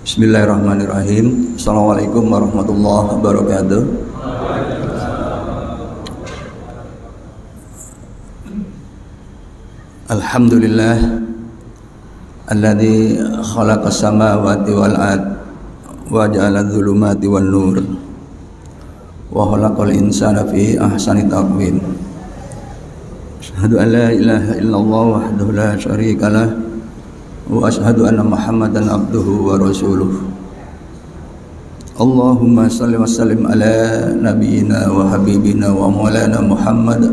Bismillahirrahmanirrahim. Assalamualaikum warahmatullahi wabarakatuh. Alhamdulillah alladzi khalaqas samawati wal ard wa ja'ala adh-dhulumati wan nur wa khalaqal insana fi ahsani taqwim. Asyhadu an la ilaha illallah wahdahu la syarika lah wa asyhadu anna Muhammadan abduhu wa rasuluh. Allahumma salli wa sallim ala nabiyyina wa habibina wa maulana Muhammad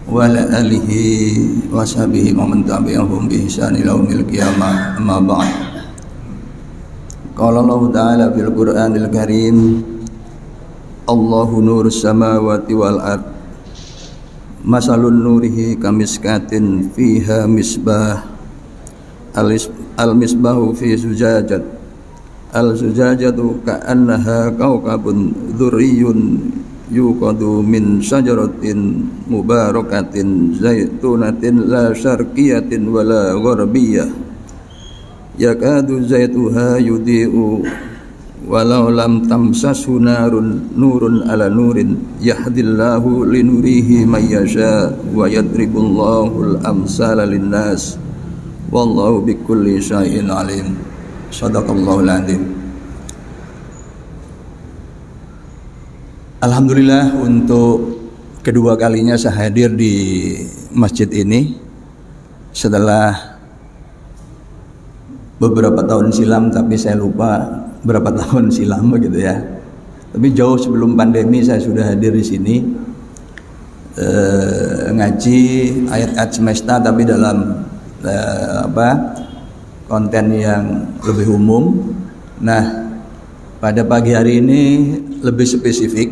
wa ala alihi wa sahbihi wa man tabi'ahum bi ihsan ila yaumil qiyamah. Amma ba'd. Qala Allah ta'ala fil Qur'anil Karim, Allahu nurus samawati wal ard, masalun nurihi kamiskatin fiha misbah, al-misbahu fi zujajat, al-zujajatu ka'annaha kawkabun dhurriyyun yuqadu min syajaratin mubarakatin zaitunatin la syarqiyatin wala gharbiyah yakadu zaituha yudhi'u walau lam tamsashu nurun ala nurin yahdillahu linurihi man yasha wa yadribullahu al-amsala linnas wallahu bikulli syai'in alim. Shadaqallahul azim. Alhamdulillah, untuk kedua kalinya saya hadir di masjid ini setelah beberapa tahun silam, tapi saya lupa berapa tahun silam begitu ya. Tapi jauh sebelum pandemi saya sudah hadir di sini ngaji ayat-ayat semesta, tapi dalam konten yang lebih umum. Nah, pada pagi hari ini lebih spesifik.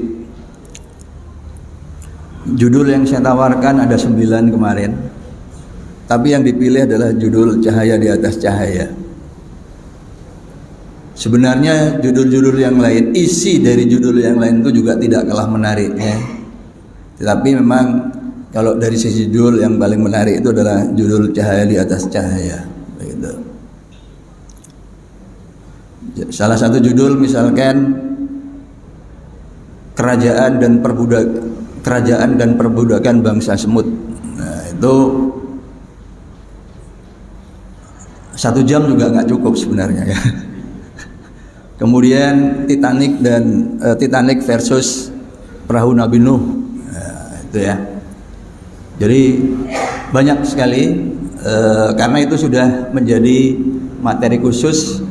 Judul yang saya tawarkan ada 9 kemarin, tapi yang dipilih adalah judul Cahaya di Atas Cahaya. Sebenarnya judul-judul yang lain, isi dari judul yang lain itu juga tidak kalah menariknya. Tetapi memang kalau dari sisi judul yang paling menarik itu adalah judul Cahaya di Atas Cahaya. Begitu. Salah satu judul misalkan kerajaan dan perbudakan bangsa semut. Nah, itu 1 jam juga nggak cukup sebenarnya ya. Kemudian Titanic versus perahu Nabi Nuh. Nah, itu ya. Jadi banyak sekali, karena itu sudah menjadi materi khusus.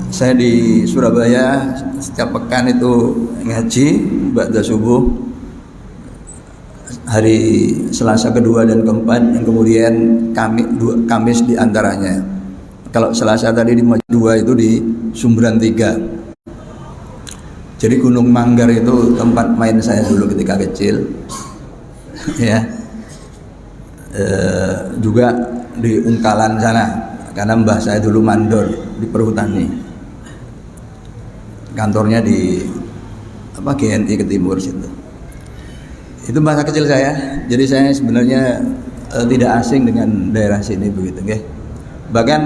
Saya di Surabaya setiap pekan itu ngaji ba'da subuh, hari Selasa kedua dan keempat, yang kemudian Kamis di antaranya. Kalau Selasa tadi di Maju 2 itu di Sumberan 3. Jadi Gunung Manggar itu tempat main saya dulu ketika kecil ya. Juga di Ungkalan sana, karena mbah saya dulu mandor di perhutani. Kantornya di GNI ke timur situ. Itu masa kecil saya. Jadi saya sebenarnya tidak asing dengan daerah sini begitu, nggih. Bahkan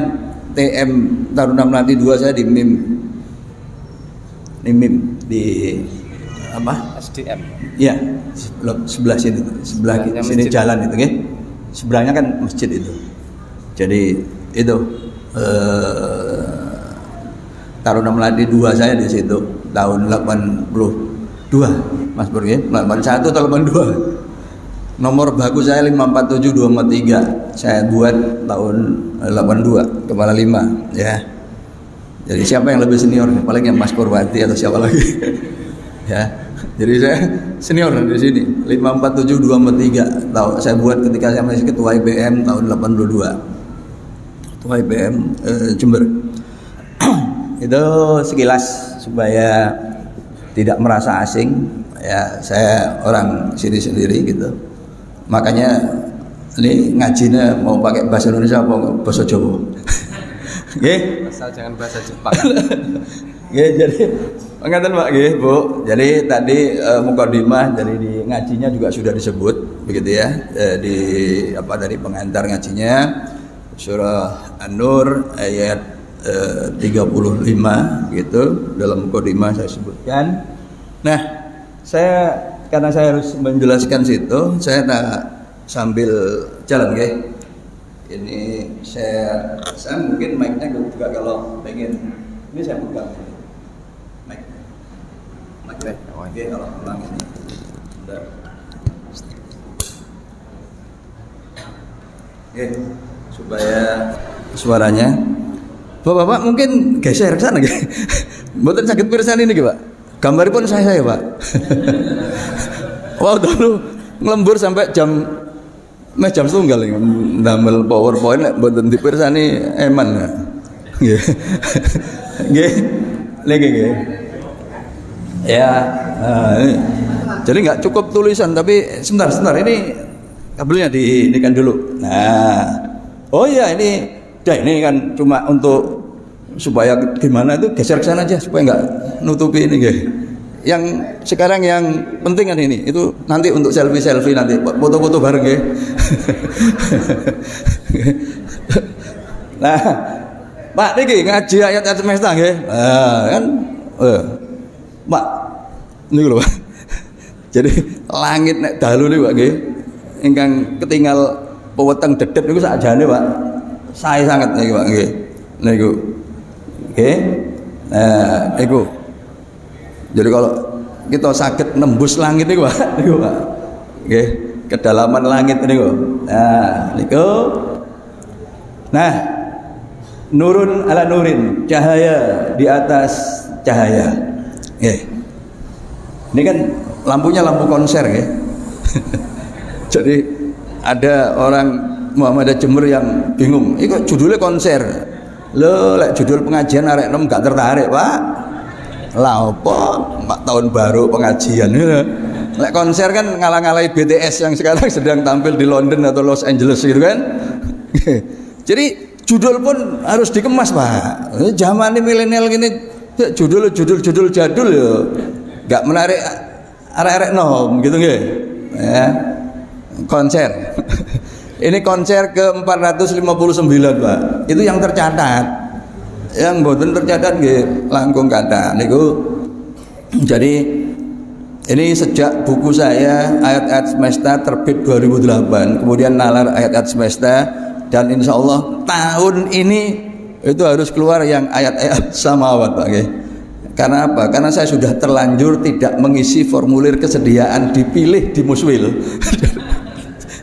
TM Taruna Melati 2 saya di MIM di SDM. Iya, sebelah sini, sebelah sini jalan itu, nggih. Seberangnya kan masjid itu. Jadi itu Taruna Melati 2 saya di situ tahun 82, Mas Pur, ya? 81 atau 82. Nomor baku saya 547253. Saya buat tahun 82, kepala 5 ya. Jadi siapa yang lebih senior? Paling yang Mas Purwati atau siapa lagi? Ya. Jadi saya senior di sini. 547253 tahu saya buat ketika saya masih ketua IBM tahun 82. Ketua IBM Jember. Itu sekilas supaya tidak merasa asing ya, saya orang sini sendiri gitu. Makanya ini ngajinya mau pakai bahasa Indonesia apa bahasa Jawa? Nggih, asal jangan bahasa Jepang. Nggih, jadi pengaten Pak nggih, Bu. Jadi tadi mukadimah dari di ngajinya juga sudah disebut begitu ya. Di dari pengantar ngajinya surah An-Nur ayat 35 gitu dalam mukadimah saya sebutkan. Nah, karena saya harus menjelaskan situ, saya tak sambil jalan, guys. Ini saya mungkin mic-nya juga kalau pengen ini saya buka mic. Oke, kalau pulang ini. Bentar. Oke, supaya suaranya. Bapak-bapak mungkin geser ke sana, guys. Mboten sakit pirsani niki, Pak. Gambaripun saya, Pak. Wow, dulu ngelembur sampai jam setunggal iki ndamel PowerPoint nek mboten dipirsani eman. Nggih. Nggih. Nggih. Ya, ini. Jadi nggak cukup tulisan tapi sebentar ini kabelnya diinikan dulu. Nah. Oh iya ini kan cuma untuk supaya gimana itu geser ke sana aja supaya nggak nutupi ini, guys. Yang sekarang yang penting kan ini, itu nanti untuk selfie nanti foto-foto bareng, guys. Nah, Pak niki ngaji ayat-ayat semesta, guys. Nah, kan Pak niku lho, Pak. Jadi langit nek dalu niku, Pak, nggih. Ingkang ketinggal peweteng dedet niku sakjane, Pak. Sae sangat niki, Pak, nggih. Niku. Nggih. Nah, niku. Jadi kalau kita sakit nembus langit niku, Pak, niku, Pak. Nggih, kedalaman langit niku. Nah, niku. Nah, nurun ala nurin, cahaya di atas cahaya. Nggih. Ini kan lampunya lampu konser, nggih. Jadi ada orang Muhammadiyah Jember yang bingung, ini kok judulnya konser. Loh, lek judul pengajian arek enom gak tertarik, Pak. Lah apa? 4 tahun baru pengajian. Lek konser kan ngalah-ngalahi BTS yang sekarang sedang tampil di London atau Los Angeles gitu kan. Jadi judul pun harus dikemas, Pak. Zaman ini milenial gini judul jadul ya. Gak menarik arek-arek nom gitu nggih. Ya. Konser. Ini konser ke 459, Pak. Itu yang tercatat. Yang mboten tercatat nggih langkung kathah niku. Jadi ini sejak buku saya ayat-ayat semesta terbit 2008, kemudian nalar ayat-ayat semesta, dan insya Allah tahun ini itu harus keluar yang ayat-ayat samawat, Pak, nggih. Karena apa? Karena saya sudah terlanjur tidak mengisi formulir kesediaan dipilih di Muswil.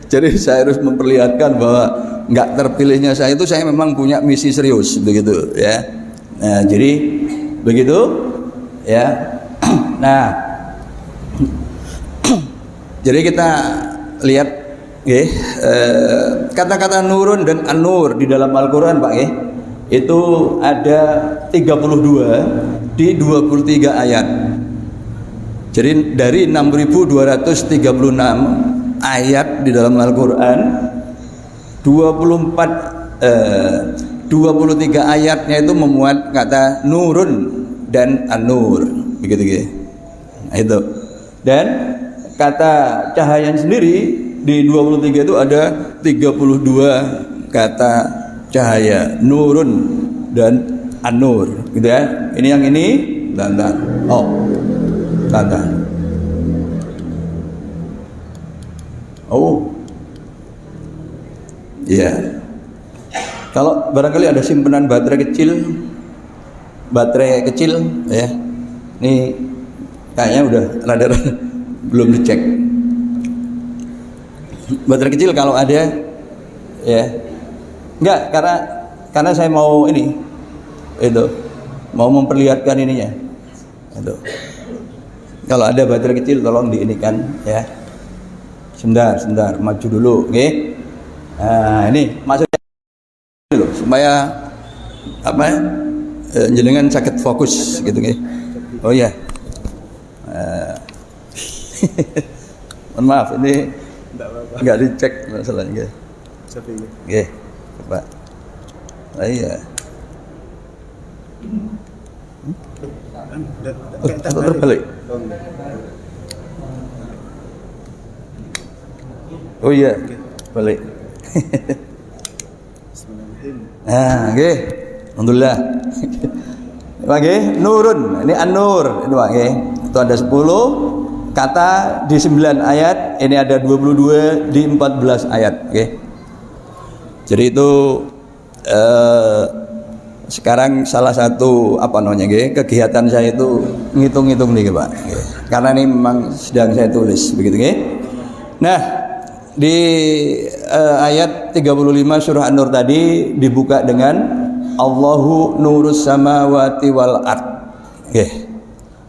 Jadi saya harus memperlihatkan bahwa nggak terpilihnya saya itu saya memang punya misi serius begitu ya. Nah, jadi begitu ya. Nah, jadi kita lihat kata-kata nurun dan an-nur di dalam Al-Qur'an, Pak, itu ada 32 di 23 ayat. Jadi dari 6.236 ayat di dalam Al-Qur'an, 23 ayatnya itu memuat kata nurun dan an-nur begitu gitu. Nah, itu. Dan kata cahaya sendiri di 23 itu ada 32 kata cahaya, nurun dan an-nur gitu ya. Ini yang ini dan oh dan oh ya, kalau barangkali ada simpanan baterai kecil ya, ini kayaknya udah rada belum dicek. Baterai kecil kalau ada ya, enggak, karena saya mau ini itu mau memperlihatkan ininya itu. Kalau ada baterai kecil tolong diinikan ya. Sebentar, maju dulu, oke? Nah, ini maksudnya dulu supaya apa? Jenengan sakit fokus gitu, oke? Oh ya. Mohon maaf, ini nggak dicek masalahnya. Oke, coba. Iya. Terbalik. Oh iya, balik. Nah, oke. Alhamdulillah. Oke, nurun. Ini an-nur. Ini oke. Itu ada 10 kata di 9 ayat. Ini ada 22 di 14 ayat. Oke. Jadi itu sekarang salah satu kegiatan saya itu ngitung-ngitung nih Pak. Karena ini memang sedang saya tulis begitu nggih. Nah, di ayat 35 surah An-Nur tadi dibuka dengan Allahu nurus samawati wal ard.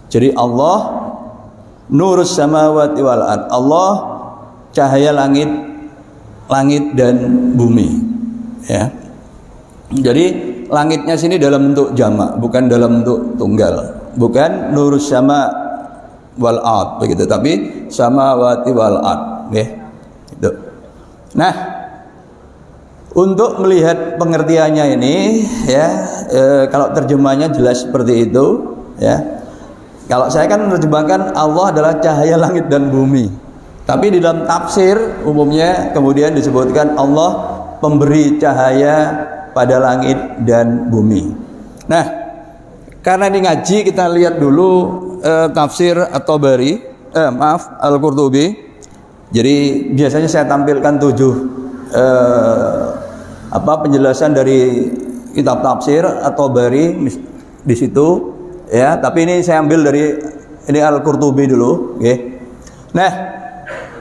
Jadi Allah nurus samawati wal ard. Allah cahaya langit dan bumi. Ya. Jadi langitnya sini dalam bentuk jamak, bukan dalam bentuk tunggal. Bukan nurus sama wal ard begitu, tapi samawati wal ard, nggih. Itu. Nah, untuk melihat pengertiannya ini ya, kalau terjemahnya jelas seperti itu ya. Kalau saya kan menerjemahkan Allah adalah cahaya langit dan bumi. Tapi di dalam tafsir umumnya kemudian disebutkan Allah pemberi cahaya pada langit dan bumi. Nah, karena ini ngaji kita lihat dulu tafsir At-Tabari, Al-Qurtubi. Jadi biasanya saya tampilkan 7 penjelasan dari kitab tafsir At-Tabari di situ ya, tapi ini saya ambil dari ini Al-Qurtubi dulu, okay. Nah,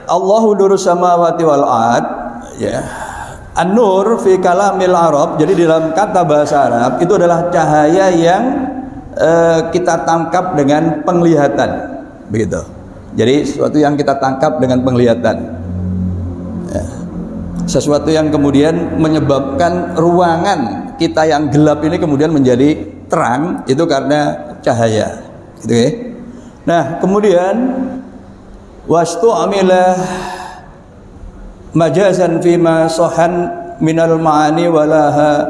Allahu nurus samawati wal ard ya. An-nur fi kalamil Arab, jadi dalam kata bahasa Arab itu adalah cahaya yang kita tangkap dengan penglihatan, begitu. Jadi sesuatu yang kita tangkap dengan penglihatan, ya. Sesuatu yang kemudian menyebabkan ruangan kita yang gelap ini kemudian menjadi terang, itu karena cahaya, gitu ya. Nah, kemudian wastu amilah majazan fima sohan minal ma'ani walaha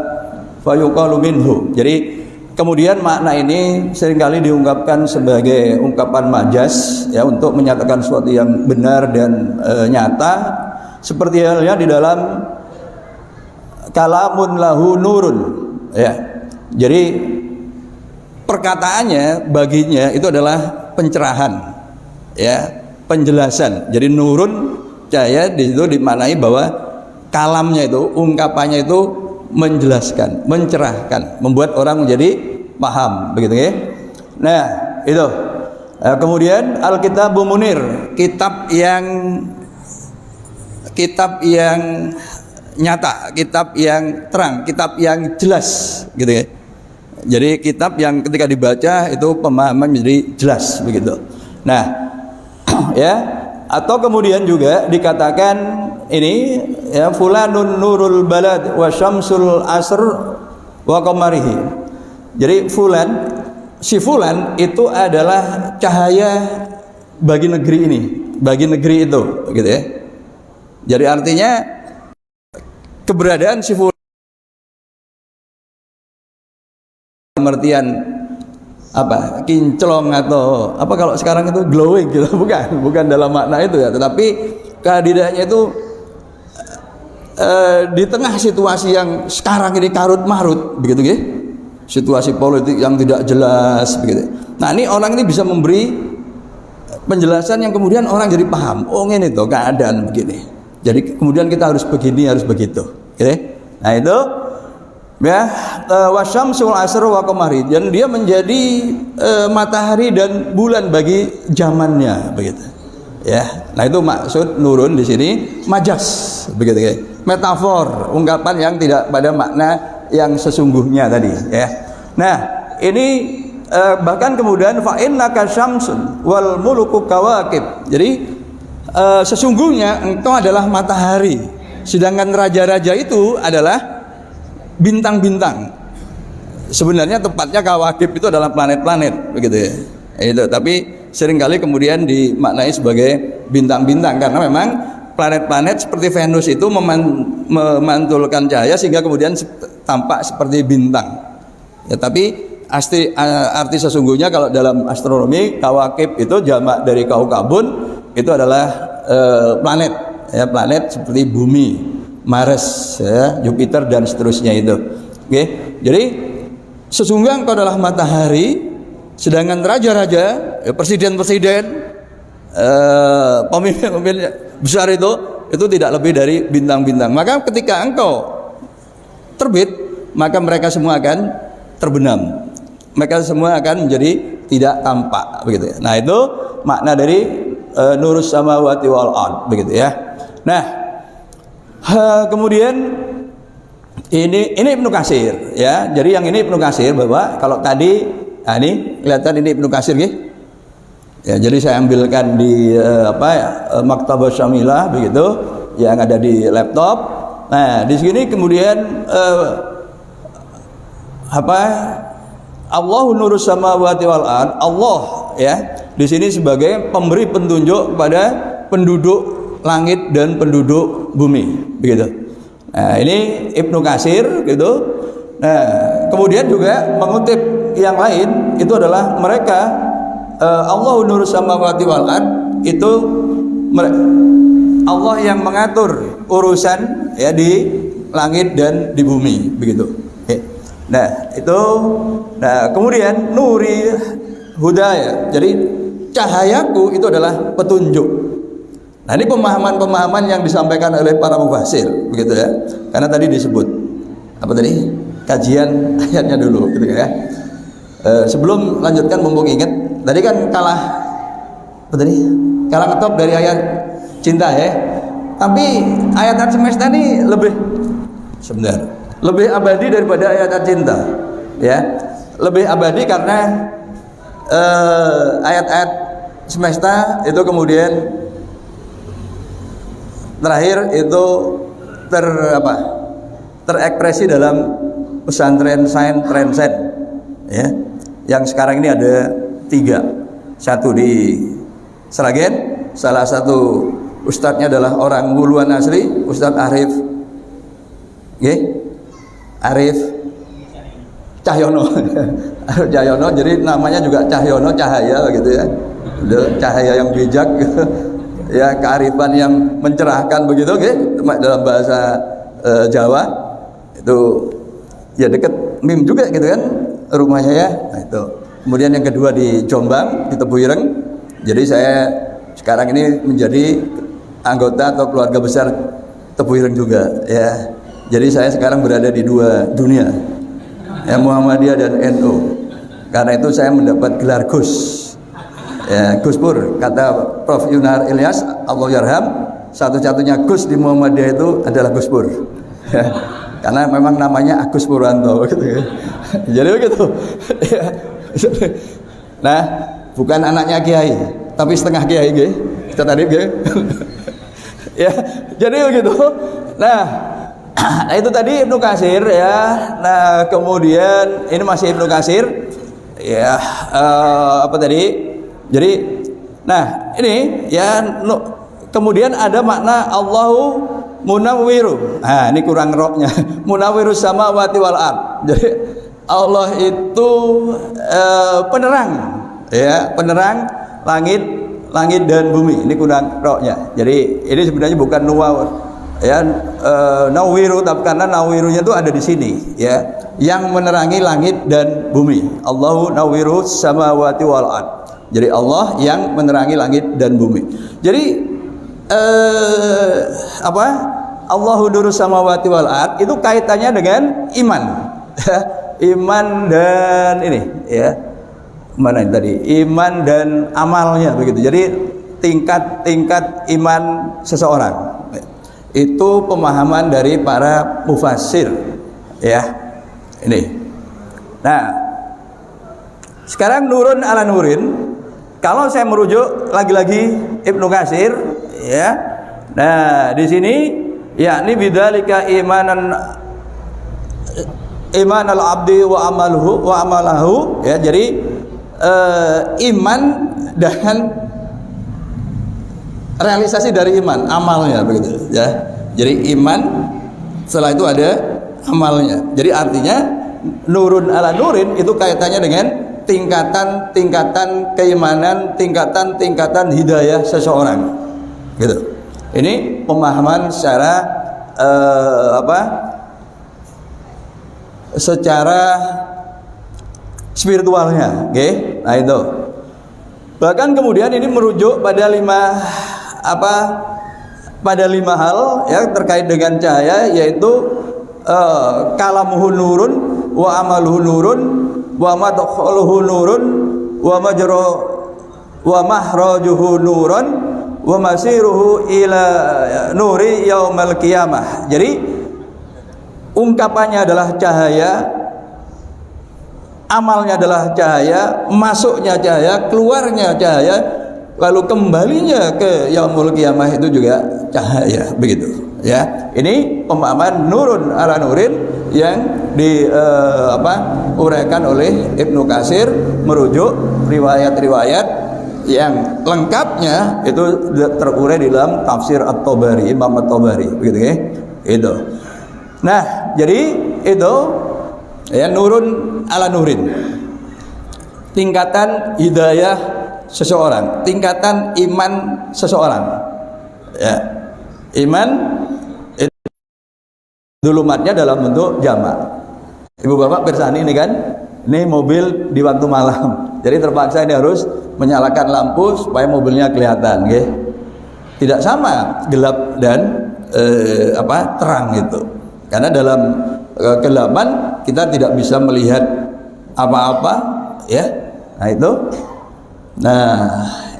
fayuqalu minhu. Jadi kemudian makna ini seringkali diungkapkan sebagai ungkapan majaz ya, untuk menyatakan sesuatu yang benar dan nyata, seperti halnya di dalam kalamun lahu nurun ya. Jadi perkataannya baginya itu adalah pencerahan ya, penjelasan. Jadi nurun cahaya di situ dimaknai bahwa kalamnya itu, ungkapannya itu menjelaskan, mencerahkan, membuat orang menjadi paham, begitu ya. Nah, itu. Kemudian Al-Kitabu Munir, kitab yang nyata, kitab yang terang, kitab yang jelas, gitu ya. Jadi kitab yang ketika dibaca itu pemahaman menjadi jelas, begitu. Nah, ya. Atau kemudian juga dikatakan ini ya, fulanun nurul balad wa syamsul asr wa qamarihi. Jadi si fulan itu adalah cahaya bagi negeri ini, bagi negeri itu, gitu ya. Jadi artinya keberadaan si fulan pengertian kinclong atau kalau sekarang itu glowing gitu, bukan dalam makna itu ya, tetapi kehadirannya itu di tengah situasi yang sekarang ini karut marut, begitu ya, situasi politik yang tidak jelas, begitu. Nah, ini orang ini bisa memberi penjelasan yang kemudian orang jadi paham, oh ini tuh keadaan begini, jadi kemudian kita harus begini, harus begitu, gitu. Nah, itu ya, wasyamsul asr wa qamari, dan dia menjadi matahari dan bulan bagi zamannya, begitu ya. Nah, itu maksud nurun di sini majaz, begitu ya, metafor, ungkapan yang tidak pada makna yang sesungguhnya tadi ya. Nah, ini bahkan kemudian fa innaka syamsun wal muluku kawakib, jadi sesungguhnya engkau adalah matahari, sedangkan raja-raja itu adalah bintang-bintang. Sebenarnya tepatnya kawakib itu adalah planet-planet, begitu ya. Itu, tapi seringkali kemudian dimaknai sebagai bintang-bintang karena memang planet-planet seperti Venus itu memantulkan cahaya sehingga kemudian tampak seperti bintang. Ya, tapi arti sesungguhnya kalau dalam astronomi kawakib itu jamak dari kaukabun, itu adalah planet, ya, planet seperti bumi, Mars, ya, Jupiter dan seterusnya itu. Oke, jadi sesungguhnya engkau adalah matahari, sedangkan raja-raja, presiden-presiden, pemimpin besar itu tidak lebih dari bintang-bintang. Maka ketika engkau terbit, maka mereka semua akan terbenam. Mereka semua akan menjadi tidak tampak, begitu ya. Nah, itu makna dari nurus samawati wal ard, begitu ya. Nah, kemudian ini Ibnu Katsir ya. Jadi yang ini Ibnu Katsir, bahwa kalau tadi ini kelihatan ini Ibnu Katsir nggih. Ya, jadi saya ambilkan di Maktabah Syamilah, begitu yang ada di laptop. Nah, di sini kemudian Allahu nurus samawati wal ard. Allah ya di sini sebagai pemberi petunjuk kepada penduduk langit dan penduduk bumi, begitu. Nah, ini Ibnu Katsir gitu. Nah, kemudian juga mengutip yang lain itu adalah mereka Allahu nurus samawati wal ard, itu Allah yang mengatur urusan ya di langit dan di bumi, begitu. Nah, itu kemudian nuri hudaya. Jadi cahayaku itu adalah petunjuk. Nah, ini pemahaman-pemahaman yang disampaikan oleh para mufassir, begitu ya. Karena tadi disebut apa tadi? Kajian ayatnya dulu, gitu ya. Sebelum lanjutkan, mumpung ingat, tadi kan kalah ngetop dari ayat cinta ya. Tapi ayat semesta ini lebih abadi daripada ayat cinta, ya. Lebih abadi karena ayat-ayat semesta itu kemudian terakhir itu terekspresi dalam pesantren sains Trensen, ya. Yang sekarang ini ada 3. Satu di Sragen, salah satu ustadznya adalah orang Wuluan asli, Ustadz Arif Cahyono. Cahyono, jadi namanya juga Cahyono, cahaya gitu ya. Cahaya yang bijak gitu. Ya, kearifan yang mencerahkan begitu, dalam bahasa Jawa itu ya dekat Mim juga gitu kan rumahnya ya. Nah, itu. Kemudian yang kedua di Jombang, di Tebu Ireng. Jadi saya sekarang ini menjadi anggota atau keluarga besar Tebu Ireng juga ya. Jadi saya sekarang berada di 2 dunia, ya, Muhammadiyah dan NU. Karena itu saya mendapat gelar Gus, ya, Gus Pur. Kata Prof. Yunar Ilyas, Allah yarham, satu-satunya Gus di Muhammadiyah itu adalah Gus Pur. Ya, karena memang namanya Agus Purwanto, gitu ya. Jadi begitu. Ya. Nah, bukan anaknya kiai, tapi setengah kiai, kita tadi, ya. Jadi begitu. Nah, itu tadi Ibnu Katsir ya. Nah, kemudian ini masih Ibnu Katsir ya. Jadi nah, ini ya kemudian ada makna Allahu munawwiru. Nah, ini kurang roknya. Munawwiru samawati wal ard. Jadi Allah itu penerang ya, penerang langit dan bumi. Ini kurang roknya. Jadi ini sebenarnya bukan ya nawiru, tapi karena nawirunya itu ada di sini ya, yang menerangi langit dan bumi. Allahu nawiru samawati wal ard. Jadi Allah yang menerangi langit dan bumi. Jadi Allahu nuru samawati wal ard itu kaitannya dengan iman. Iman dan ini ya. Mana tadi? Iman dan amalnya, begitu. Jadi tingkat iman seseorang. Itu pemahaman dari para mufassir ya. Ini. Nah, sekarang nurun ala nurin. Kalau saya merujuk lagi-lagi Ibnu Katsir ya. Nah, di sini yakni bidzalika imanal abdi wa amalahu ya. Jadi iman dan realisasi dari iman, amalnya, begitu ya. Jadi iman, setelah itu ada amalnya. Jadi artinya nurun ala nurin itu kaitannya dengan tingkatan-tingkatan keimanan, tingkatan-tingkatan hidayah seseorang, gitu. Ini pemahaman secara secara spiritualnya, oke? Nah itu. Bahkan kemudian ini merujuk pada pada lima hal ya terkait dengan cahaya, yaitu kalamuhu nurun, wa amaluhu nurun, wa madkhaluhu nurun, wa mahrajuhu nurun, wa masiruhu ila nuri yaumal qiyamah. Jadi ungkapannya adalah cahaya, amalnya adalah cahaya, masuknya cahaya, keluarnya cahaya, lalu kembalinya ke yaumul qiyamah itu juga cahaya, begitu ya. Ini pemahaman nurun ala nurin yang uraikan oleh Ibnu Katsir merujuk riwayat-riwayat yang lengkapnya itu terurai di dalam tafsir At-Tabari, Imam At-Tabari, begitu ya. Itu. Nah, jadi itu ya, nurun ala nurin, tingkatan hidayah seseorang, tingkatan iman seseorang ya. Iman itu dulumatnya dalam bentuk jamak. Ibu bapak bersani ini kan, ini mobil di waktu malam, jadi terpaksa ini harus menyalakan lampu supaya mobilnya kelihatan, okay? Tidak sama gelap dan terang itu, karena dalam kegelapan kita tidak bisa melihat apa-apa ya. Nah itu,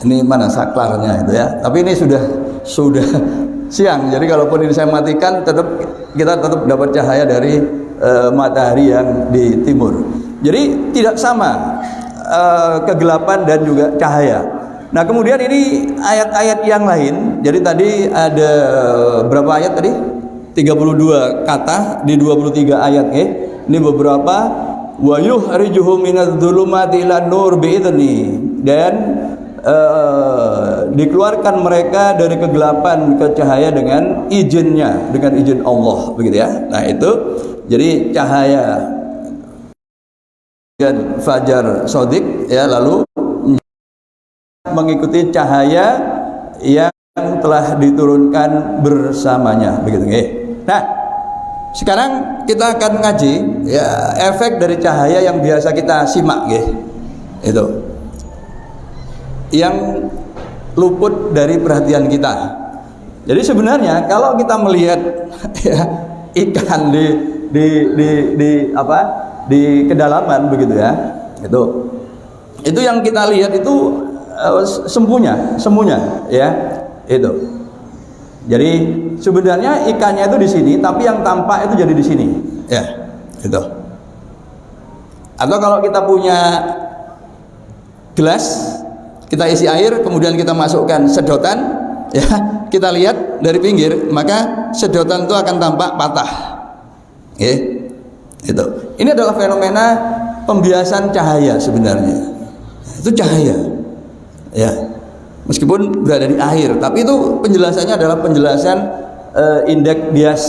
ini mana saklarnya itu ya, tapi ini sudah siang, jadi kalaupun ini saya matikan kita tetap dapat cahaya dari matahari yang di timur. Jadi tidak sama kegelapan dan juga cahaya. Nah kemudian ini ayat-ayat yang lain. Jadi tadi ada berapa ayat tadi? 32 kata di 23 ayat ya. Ini beberapa, wa yukhrijuhum minadh-dhulumati ilan nur bi'idzni, dan dikeluarkan mereka dari kegelapan ke cahaya dengan izinnya, dengan izin Allah, begitu ya. Nah itu jadi cahaya dan fajar sodik ya, lalu mengikuti cahaya yang telah diturunkan bersamanya, begitu ya. Nah sekarang kita akan ngaji ya efek dari cahaya yang biasa kita simak ya, itu yang luput dari perhatian kita. Jadi sebenarnya kalau kita melihat ya, ikan di kedalaman begitu ya, itu yang kita lihat itu sembunya ya, itu. Jadi sebenarnya ikannya itu di sini, tapi yang tampak itu jadi di sini ya, itu. Atau kalau kita punya gelas, kita isi air, kemudian kita masukkan sedotan ya, kita lihat dari pinggir, maka sedotan itu akan tampak patah ya. Itu. Ini adalah fenomena pembiasan cahaya sebenarnya. Itu cahaya. Ya. Meskipun berada di air, tapi itu penjelasannya adalah penjelasan indeks bias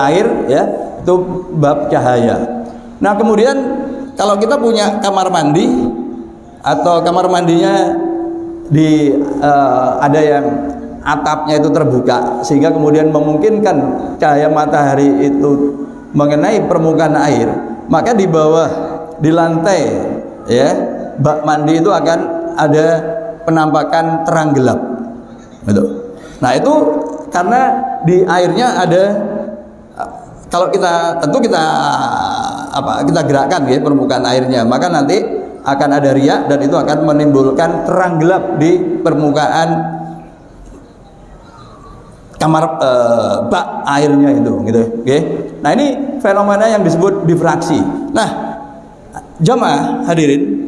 air ya, itu bab cahaya. Nah, kemudian kalau kita punya kamar mandi atau kamar mandinya ada yang atapnya itu terbuka sehingga kemudian memungkinkan cahaya matahari itu mengenai permukaan air, maka di bawah, di lantai ya bak mandi itu akan ada penampakan terang gelap, betul. Nah itu karena di airnya ada, kalau kita kita gerakkan ya permukaan airnya, maka nanti akan ada riak dan itu akan menimbulkan terang gelap di permukaan kamar bak airnya itu, gitu. Oke. Nah ini fenomena yang disebut difraksi. Nah, jamaah hadirin,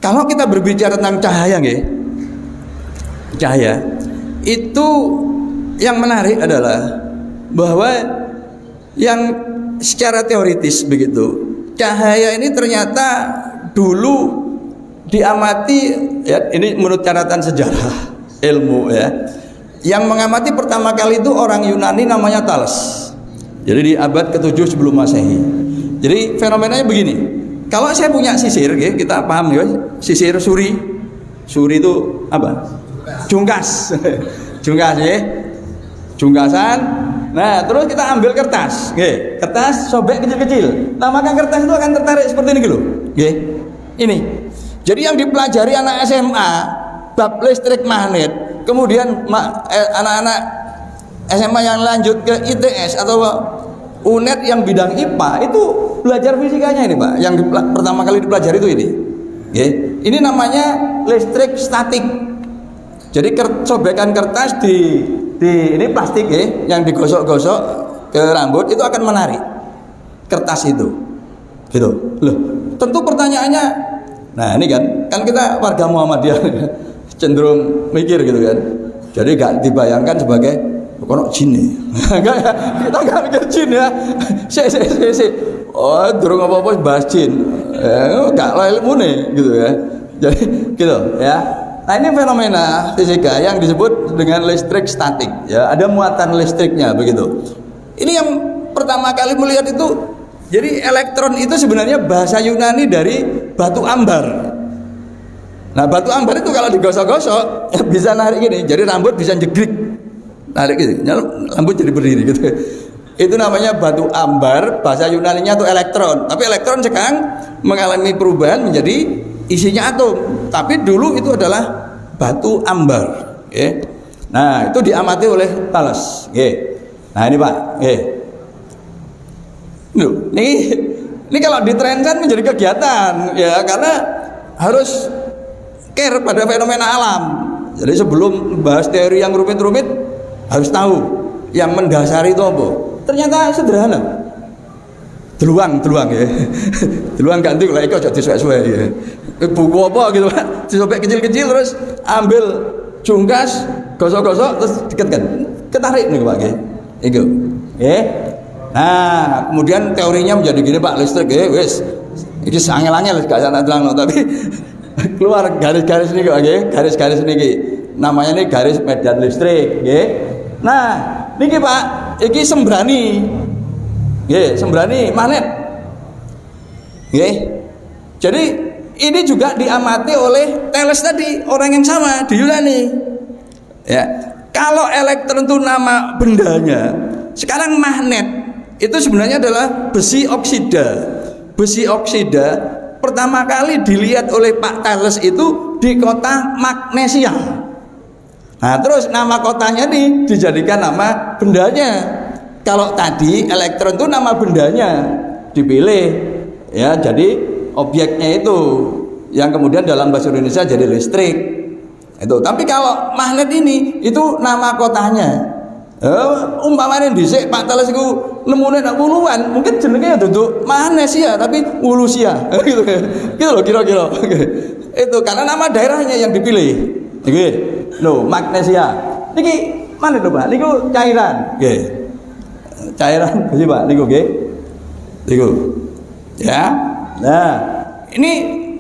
kalau kita berbicara tentang cahaya, cahaya itu yang menarik adalah bahwa yang secara teoritis begitu, cahaya ini ternyata dulu diamati ya, ini menurut catatan sejarah ilmu ya. Yang mengamati pertama kali itu orang Yunani namanya Thales. Jadi di abad ke-7 sebelum Masehi. Jadi fenomenanya begini. Kalau saya punya sisir, ya, kita paham ya, sisir suri. Suri itu apa? Jungkas. Jungkas ya. Jungkasan. Nah, terus kita ambil kertas, ya. Kertas sobek kecil-kecil. Nah, maka kertas itu akan tertarik seperti ini gitu. Ya. Ini. Jadi yang dipelajari anak SMA bab listrik magnet, kemudian anak-anak SMA yang lanjut ke ITS atau UNED yang bidang IPA itu belajar fisikanya ini Pak. Yang pertama kali dipelajari itu ini. Ini namanya listrik statik. Jadi sobekan kertas di ini plastik yang digosok-gosok ke rambut itu akan menarik kertas itu. Gitu. Loh, tentu pertanyaannya, nah ini kan kita warga Muhammadiyah cenderung mikir gitu kan. Jadi gak dibayangkan sebagai kono jin nih. Kita gak mikir jin ya. Si. Oh, durung apa-apa bahas jin. Gak lo ilmu nih gitu ya. Jadi gitu ya. Nah, ini fenomena fisika yang disebut dengan listrik statik ya. Ada muatan listriknya begitu. Ini yang pertama kali melihat itu. Jadi elektron itu sebenarnya bahasa Yunani dari batu ambar. Nah, batu ambar itu kalau digosok-gosok ya bisa narik gini. Jadi rambut bisa jegrik. Narik gitu. Rambut jadi berdiri gitu. Itu namanya batu ambar, bahasa Yunaninya itu elektron. Tapi elektron sekarang mengalami perubahan menjadi isinya atom. Tapi dulu itu adalah batu ambar. Nah, itu diamati oleh Thales. Nah, ini Pak. Ini kalau ditrenkan menjadi kegiatan ya, karena harus care pada fenomena alam. Jadi sebelum bahas teori yang rumit-rumit harus tahu yang mendasari itu apa. Ternyata sederhana. Deluang ya. Deluang ganti kalau ikut jadi suwe-suwe ya. Buku apa gitu Pak, disobek kecil-kecil terus ambil jungkas, gosok-gosok terus diketkan. Ketarik nih Pak nggih. Iku. Nah, kemudian teorinya menjadi gini Pak, listrik wis. Iki angel-angel gak sana terang tapi keluar garis-garis niki Pak nggih, garis-garis niki. Namanya ini garis medan listrik nggih. Nah, niki Pak, iki sembrani. Sembrani magnet. Jadi ini juga diamati oleh Thales tadi, orang yang sama di Yunani. Ya. Kalau elektron itu nama bendanya, sekarang magnet itu sebenarnya adalah besi oksida. Besi oksida pertama kali dilihat oleh Pak Thales itu di kota Magnesia. Nah, terus nama kotanya nih dijadikan nama bendanya. Kalau tadi elektron itu nama bendanya dipilih ya, jadi objeknya itu yang kemudian dalam bahasa Indonesia jadi listrik itu. Tapi kalau magnet ini itu nama kotanya. Umpamanya dhisik Pak Thales iku nemune nak wuluan, mungkin jenenge duduk Magnesia tapi Wulusia gitu. Gitu loh kira-kira. Itu karena nama daerahnya yang dipilih. Nggih. Loh, Magnesia. Niki mana lho Pak? Niku cairan. Nggih. Cairan besi Pak niku nggih. Niku. Ya. Nah, ini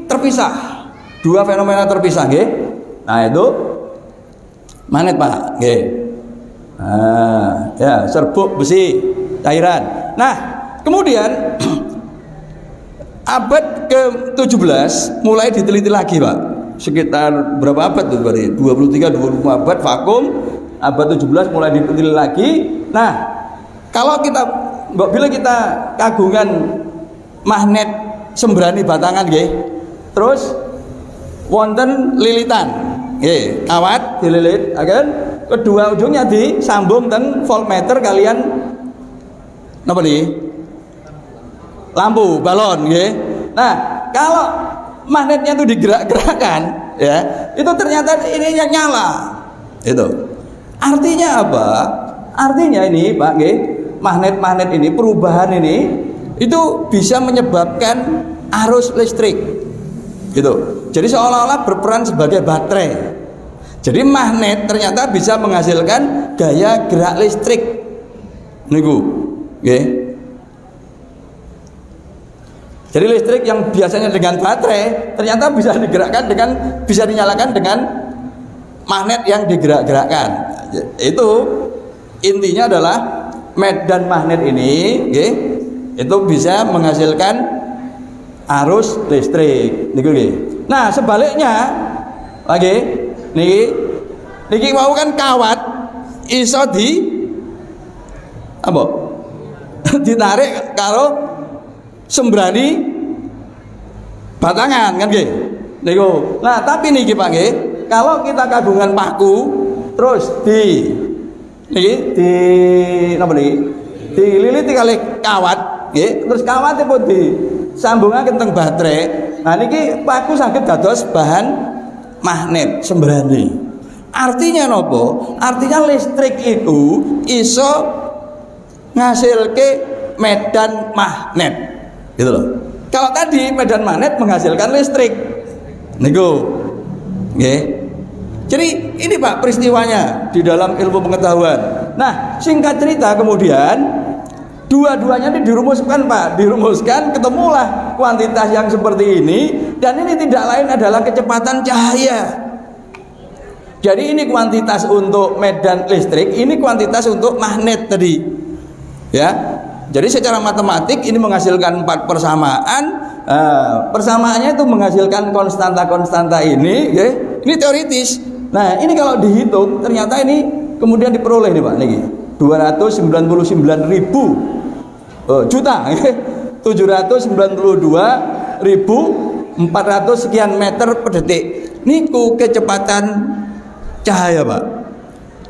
terpisah. Dua fenomena terpisah nggih. Nah, itu magnet Pak, nggih. Nah, ya, serbuk besi, cairan. Nah, kemudian abad ke-17 mulai diteliti lagi, Pak. Sekitar berapa abad tuh berarti? 23 25 abad vakum, abad 17 mulai diteliti lagi. Nah, kalau kita bila kita kagungan magnet sembrani batangan nggih. Terus wonten lilitan. Nggih, kawat dililit, akan kedua ujungnya disambung teng voltmeter kalian napa niki? Lampu, balon nggih. Nah, kalau magnetnya itu digerak-gerakkan ya, itu ternyata ininya nyala. Itu. Artinya apa? Artinya ini Pak nggih, magnet-magnet ini perubahan ini itu bisa menyebabkan arus listrik gitu. Jadi seolah-olah berperan sebagai baterai. Jadi magnet ternyata bisa menghasilkan gaya gerak listrik niku nggih. Jadi listrik yang biasanya dengan baterai ternyata bisa digerakkan dengan, bisa dinyalakan dengan magnet yang digerak-gerakkan. Itu intinya adalah medan magnet ini nggih, itu bisa menghasilkan arus listrik niku nggih. Nah, sebaliknya lagi niki mau kan kawat iso di apa? Ditarik karo sembrani batangan kan nggih. Niku. Nah, tapi niki Pak nggih, kalau kita kagungan paku terus di napa niki? Dililiti kali kawat nggih, terus kawate pun disambungake teng baterai. Nah niki paku saged dados bahan magnet sembrani. Artinya nopo? Artinya listrik itu iso ngasilke medan magnet. Gitu loh. Kalau tadi medan magnet menghasilkan listrik. Niku. Nggih. Jadi ini Pak peristiwanya di dalam ilmu pengetahuan. Nah, singkat cerita kemudian dua-duanya ini dirumuskan Pak, dirumuskan ketemulah kuantitas yang seperti ini, dan ini tidak lain adalah kecepatan cahaya. Jadi ini kuantitas untuk medan listrik, ini kuantitas untuk magnet tadi. Ya. Jadi secara matematik ini menghasilkan 4 persamaan. Persamaannya itu menghasilkan konstanta-konstanta ini, ya. Ini teoritis. Nah, ini kalau dihitung ternyata ini kemudian diperoleh nih Pak niki. 299.000 juta 792.400 sekian meter per detik. Niku kecepatan cahaya Pak.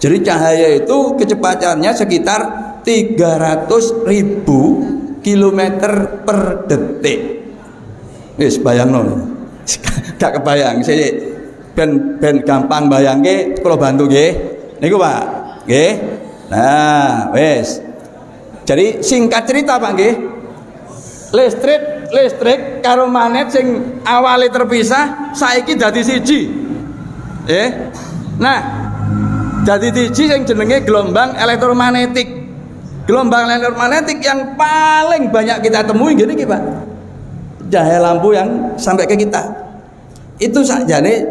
Jadi cahaya itu kecepatannya sekitar 300.000 kilometer per detik. Wis bayangno. Gak kebayang. Saya ben gampang bayangke kula bantu nggih. Niku Pak. Nggih. Nah, wis. Jadi singkat cerita Pak nggih. Listrik karo magnet sing awale terpisah saiki dadi siji. Nah, dadi siji sing jenenge gelombang elektromagnetik. Gelombang elektromagnetik yang paling banyak kita temui gini Pak. Cahaya lampu yang sampai ke kita. Itu sakjane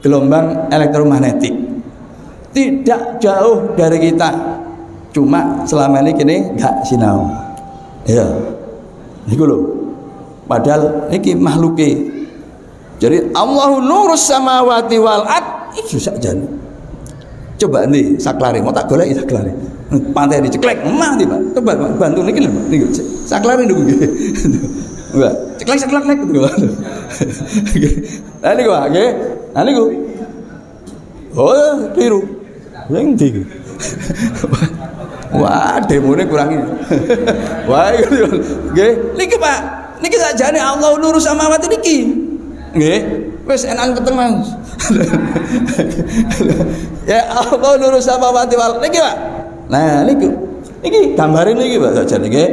gelombang elektromagnetik. Tidak jauh dari kita. Cuma selama ini kini enggak sinau. Ya. Niku lho. Padahal niki makhluke. Jadi Allahu nurus samawati wal ard itu sakjane. Coba nih saklare mau tak golek saklare. Pantai diceklek emah nih Pak. Coba bantu niki lho. Niki saklare niku nggih. Enggak. Ceklek gitu. Lah niku nggih. Lah niku. Oh, tiru. Yang ndi? Wah, demone kurang ini. Wah, nggih. Niki Pak, niki sakjane Allah nurus samawati niki. Nggih. Wis enak keteng Mas. Ya Allah nurus samawati wal niki Pak. Nah, niku. Niki gambare niki Pak sakjane nggih.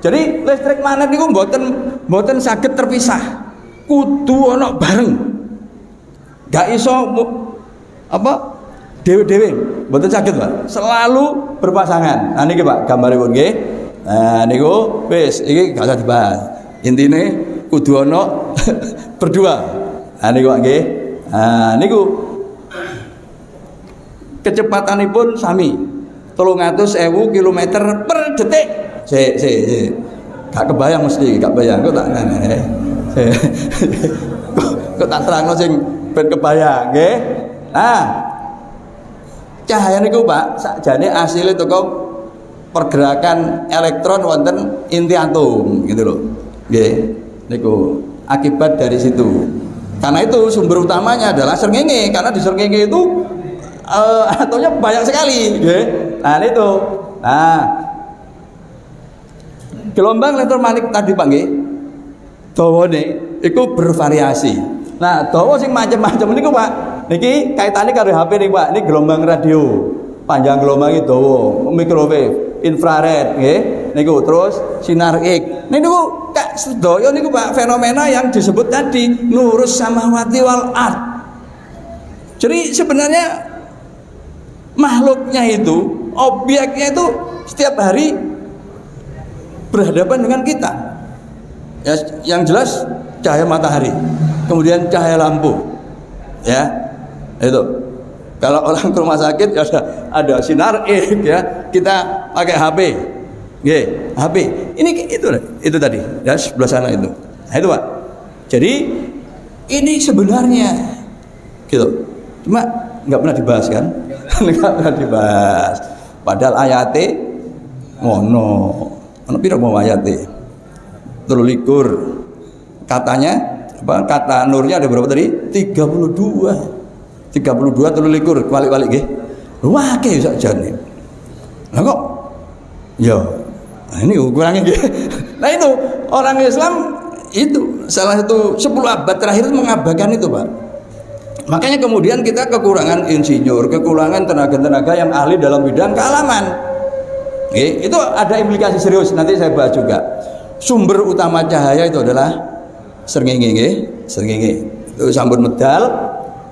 Jadi listrik magnet niku mboten saged terpisah. Kudu ana bareng. Gak iso apa? Dewe-dewe mboten saged Pak. Selalu berpasangan. Nah niki Pak gambaripun nggih. Nah niku wis iki gak usah dibahas. Intine kudu ana berdua. Nah niku Pak nggih. Nah niku kecepatanipun sami 300.000 km per detik. Sik. Gak kebayang mesti, gak bayang kok tak kok tak terangno sing ben kebayang nggih. Nah, cahaya niku Pak sakjane asile teko pergerakan elektron wonten inti atom gitu loh. Nggih. Niku akibat dari situ. Karena itu sumber utamanya adalah srengenge, karena di srengenge itu atomnya banyak sekali, nggih. Nah, itu. Nah, gelombang elektromagnetik tadi Pak nggih, dawane iku bervariasi. Nah, dawa sing macam-macam niku Pak, niki kaitane karo HP nih Pak. Ini gelombang radio, panjang gelombangnya dawa, microwave, infrared, nggih. Niku terus sinar X. Niku kak sedaya niku Pak fenomena yang disebut tadi nurus samawati wal ard. Jadi sebenarnya makhluknya itu, objeknya itu setiap hari berhadapan dengan kita. Ya, yang jelas cahaya matahari, kemudian cahaya lampu. Ya, itu. Kalau orang ke rumah sakit ya ada sinar X ya, kita pakai HP. Nggih, HP. Ini itu tadi, ya sebelah sana itu. Nah, itu Pak. Jadi ini sebenarnya gitu. Cuma nggak pernah dibahas kan? Nggak pernah dibahas. Padahal ayate ngono. Ono piro mau ayate? 23. Katanya kata nurnya ada berapa tadi? 32 likur balik-balik nggih. Wah, ke sak jane. Lah kok ya ini ukurannya nggih. Nah itu orang Islam itu salah satu 10 abad terakhir mengabaikan itu, Pak. Makanya kemudian kita kekurangan insinyur, kekurangan tenaga-tenaga yang ahli dalam bidang kealaman. Itu ada implikasi serius, nanti saya bahas juga. Sumber utama cahaya itu adalah srengenge, srengenge. Itu sambut medal.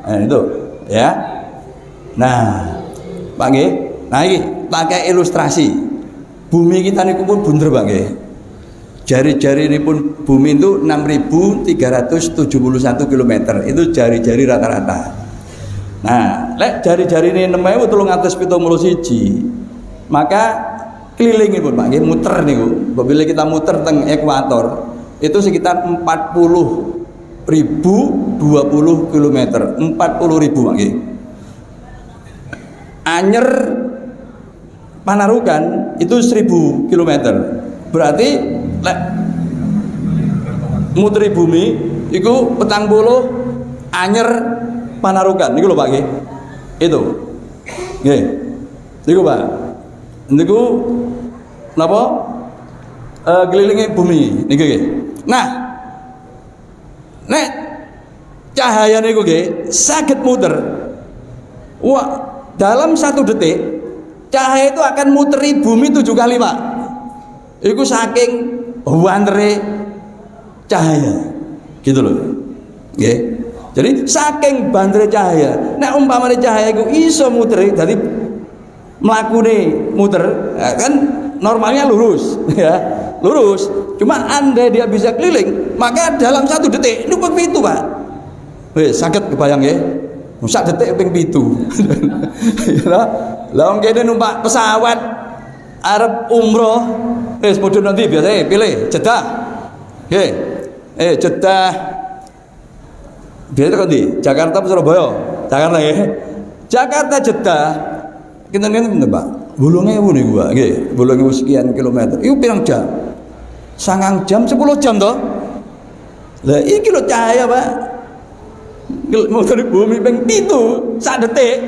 Nah, itu ya. Nah, Pak nggih. Nah, iki pakai ilustrasi. Bumi kita niku pun bunder, Pak nggih. Jari-jari ini pun bumi itu 6.371 km. Itu jari-jari rata-rata. Nah, lek jari-jari ini 6.371, maka keliling ini pun Pak, muter niku. Bila kita muter teng ekuator itu sekitar 40.020 km. 40.000 Pak nggih. Anyer Panarukan itu 1.000 km. Berarti lek muteri bumi iku 40 Anyer Panarukan niku lho Pak nggih. Itu. Nggih. Niku Pak. Niku napa? Kelilingi bumi niku nggih. Nah, nek cahaya niku nggih saged muter. Wah, dalam 1 detik cahaya itu akan muteri bumi 7 kali, Pak. Iku saking wantere cahaya. Gitu loh. Nggih. Jadi saking bantere cahaya. Nek umpamane cahaya iku iso muteri, dadi mlakune muter, ya kan normalnya lurus, ya. Lurus. Cuma andai dia bisa keliling, maka dalam 1 detik itu ping 7, Pak. Wis saged kebayang nggih. Sak detik ping 7. Ya. Lah wong kene numpak pesawat arep umroh, wis padha nanti biasa pilih Jeddah. Nggih. Jeddah. Biasa kok di Jakarta apa Surabaya? Jakarta nggih. Jakarta Jeddah. Kinten-kinten pinten, Pak? 8.000 niku, Pak. Nggih, 8.000 sekian kilometer. Iku pirang jam? 9 jam, 10 jam toh? Lah iki lho cahaya, Pak. Motor bumi ping 7 sak detik.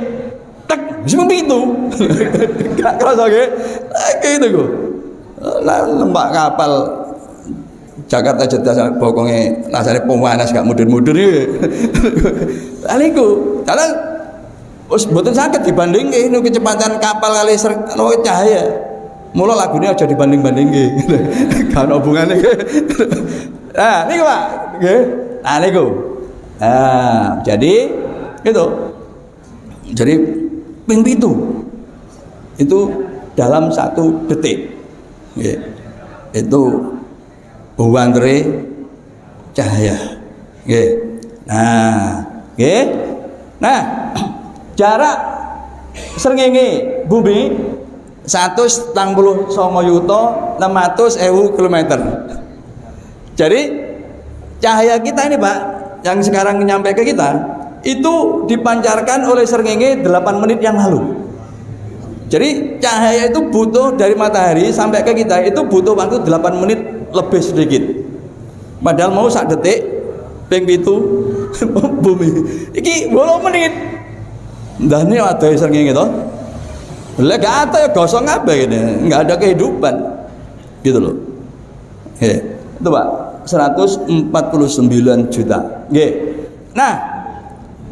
Tek, wis ping 7. Gak kerasa nggih. Gitu kok. Lah numpak kapal Jakarta Jeddah bokonge rasane pemanas gak mudhun-mudhun iki. Lah niku, karena wis mboten saged dibandingke niku kecepatan kapal kali cahaya. Mula lagune aja dibanding-bandingke. Gak ono hubungane. Nah, niku Pak, nggih. Nah niku. Nah, jadi gitu. Jadi ping 7 itu dalam 1 detik. Nggih. Itu wantere cahaya. Nggih. Nah, nggih. Nah, jarak srengenge bumi 189.600.000 km. Jadi cahaya kita ini, Pak, yang sekarang nyampe ke kita itu dipancarkan oleh srengenge 8 menit yang lalu. Jadi cahaya itu butuh dari matahari sampai ke kita itu butuh waktu 8 menit lebih sedikit. Padahal mau sak detik ping 7 bumi. Iki 8 menit. Ndah ini ada srengenge to. Lah gak ada ya gosong kabeh ini, enggak ada kehidupan. Gitu loh. Oke, itu Pak, 149 juta. Nggih. Nah,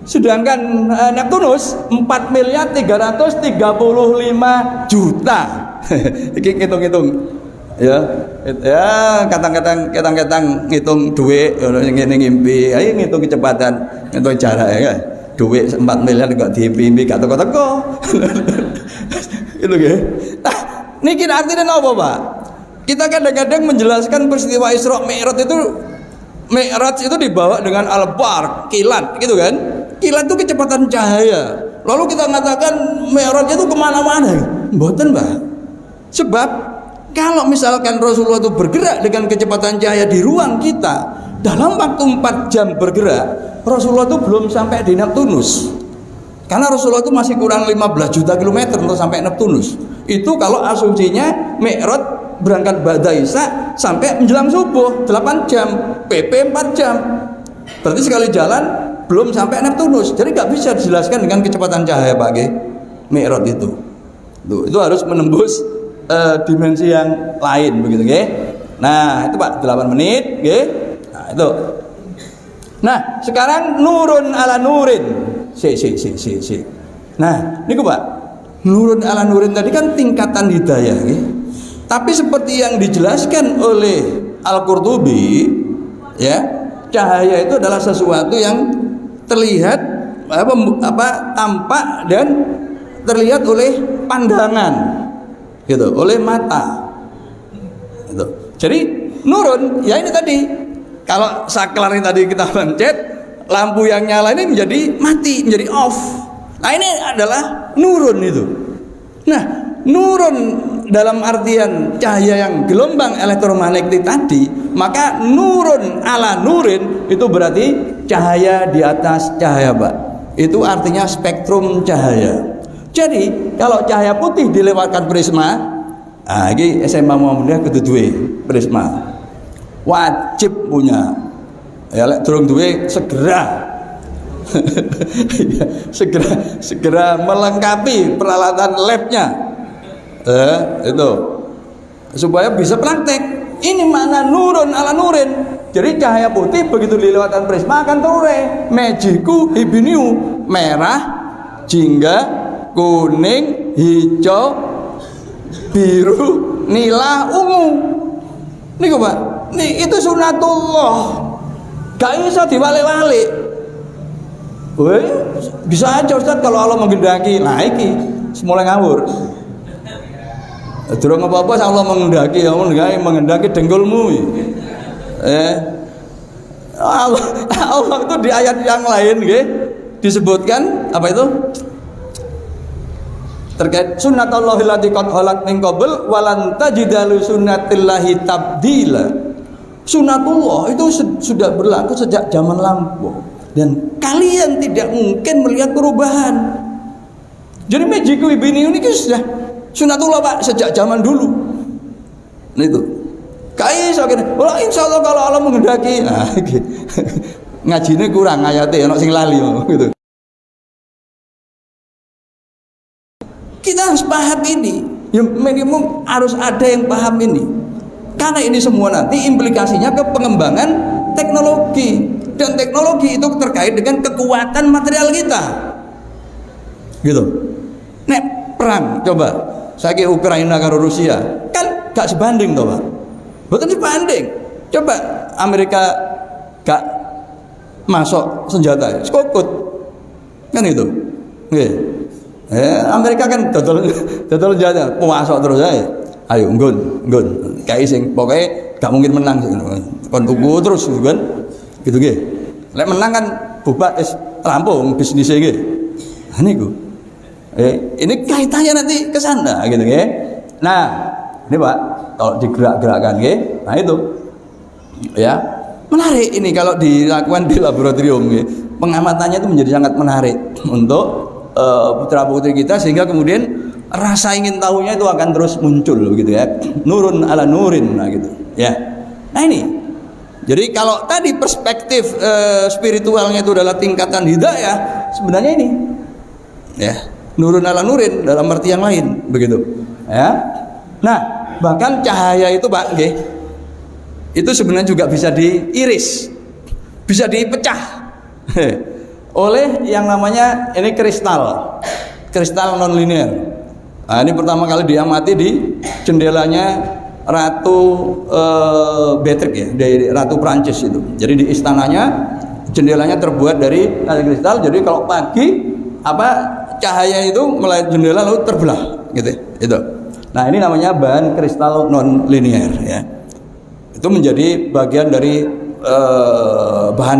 sedangkan Neptunus 4.335 juta. Iki ngitung-ngitung. Ya, kadang-kadang ngitung duit ngene ngimpi. Ayo ngitung kecepatan, ngitung jarak ya. Duit 4 miliar kok diimpi-impi gak teko-teko. Itu nggih. Nah, niki artinya apa, Pak? Kita kadang-kadang menjelaskan peristiwa Isra Mi'raj itu dibawa dengan al-barq, kilat, gitu kan? Kilat itu kecepatan cahaya. Lalu kita mengatakan Mi'raj itu kemana-mana. Mboten, Pak. Sebab kalau misalkan Rasulullah itu bergerak dengan kecepatan cahaya di ruang kita, dalam waktu 4 jam bergerak, Rasulullah itu belum sampai di Neptunus. Karena Rasulullah itu masih kurang 15 juta kilometer untuk sampai Neptunus. Itu kalau asumsinya Mi'raj berangkat ba'da Isya sampai menjelang subuh 8 jam, PP 4 jam. Berarti sekali jalan belum sampai Neptunus. Jadi nggak bisa dijelaskan dengan kecepatan cahaya Pak G. Mi'raj itu. Itu harus menembus dimensi yang lain begitu G. Nah, itu Pak 8 menit G. Nah, itu. Nah, sekarang nurun ala nurin. Si. Nah, ini Pak. Nurun ala nurin tadi kan tingkatan hidayah G. Tapi seperti yang dijelaskan oleh Al-Qurtubi, ya, cahaya itu adalah sesuatu yang terlihat tampak dan terlihat oleh pandangan, gitu, oleh mata, gitu. Jadi nurun, ya ini tadi, kalau saklar ini tadi kita pencet, lampu yang nyala ini menjadi mati, menjadi off. Nah ini adalah nurun itu. Nah, nurun dalam artian cahaya yang gelombang elektromagnetik tadi, maka nurun ala nurin itu berarti cahaya di atas cahaya Pak. Itu artinya spektrum cahaya. Jadi kalau cahaya putih dilewatkan prisma, nah ini SMA Muhammadiyah kudu duwe prisma. Wajib punya. Ya lek durung duwe segera melengkapi peralatan labnya. Itu supaya bisa praktek. Ini makna nurun ala nurin. Jadi cahaya putih begitu dilewatkan prisma akan ture mejiku hibiniu, merah, jingga, kuning, hijau, biru, nila, ungu. Nih Pak, nih itu sunatullah. Gak bisa diwalik-walik. Woi, bisa aja Ustaz kalau Allah menghendaki. Nah iki semula ngawur. Durung apa-apa Allah menghendaki, menghendaki dengkulmu. Allah itu di ayat yang lain nggih disebutkan apa itu? Terkait sunnatullahi allati qad khalat min qabl walan tajida li sunnatillahi tabdila. Sunnatullah itu sudah berlaku sejak zaman lampau dan kalian tidak mungkin melihat perubahan. Jadi mejiku ibini ini sudah sunnatullah Pak sejak zaman dulu. Nah itu. Kai sakene. Wah insyaallah kalau Allah menghendaki. Nah iki. Ngajine kurang ayate ana sing lali gitu. Kita harus paham ini. Ya minimum harus ada yang paham ini. Karena ini semua nanti implikasinya ke pengembangan teknologi dan teknologi itu terkait dengan kekuatan material kita. Gitu. Nek perang coba saiki Ukraina karo Rusia kan gak sebanding toh Pak. Betul dibanding. Coba Amerika gak masuk senjata, skokut kan itu. Nggih. Amerika kan dodol senjata, masuk terus ae. Ayo nggon. Kayak sing pokoke gak mungkin menang kon tuku terus kan. Gitu nggih. Lek menang kan bubar wis rampung bisnisnya nggih. Ha niku. Ini kaitannya nanti ke sana gitu nggih. Nah, ini Pak kalau digerak-gerakkan nggih. Nah itu ya menarik ini kalau dilakukan di laboratorium nggih. Pengamatannya itu menjadi sangat menarik untuk putra putri kita sehingga kemudian rasa ingin tahunya itu akan terus muncul begitu ya. Nurun ala nurin nah gitu ya. Nah ini jadi kalau tadi perspektif spiritualnya itu adalah tingkatan hidayah, sebenarnya ini ya nurun ala nurin dalam arti yang lain begitu ya. Nah bahkan cahaya itu Pak nggih, itu sebenarnya juga bisa diiris, bisa dipecah oleh yang namanya ini kristal non linear. Nah, ini pertama kali diamati di jendelanya Ratu Beatrix ya, dari Ratu Prancis itu. Jadi di istananya jendelanya terbuat dari kristal. Jadi kalau pagi cahaya itu melalui jendela lalu terbelah gitu. Itu. Nah, ini namanya bahan kristal non linear ya. Itu menjadi bagian dari bahan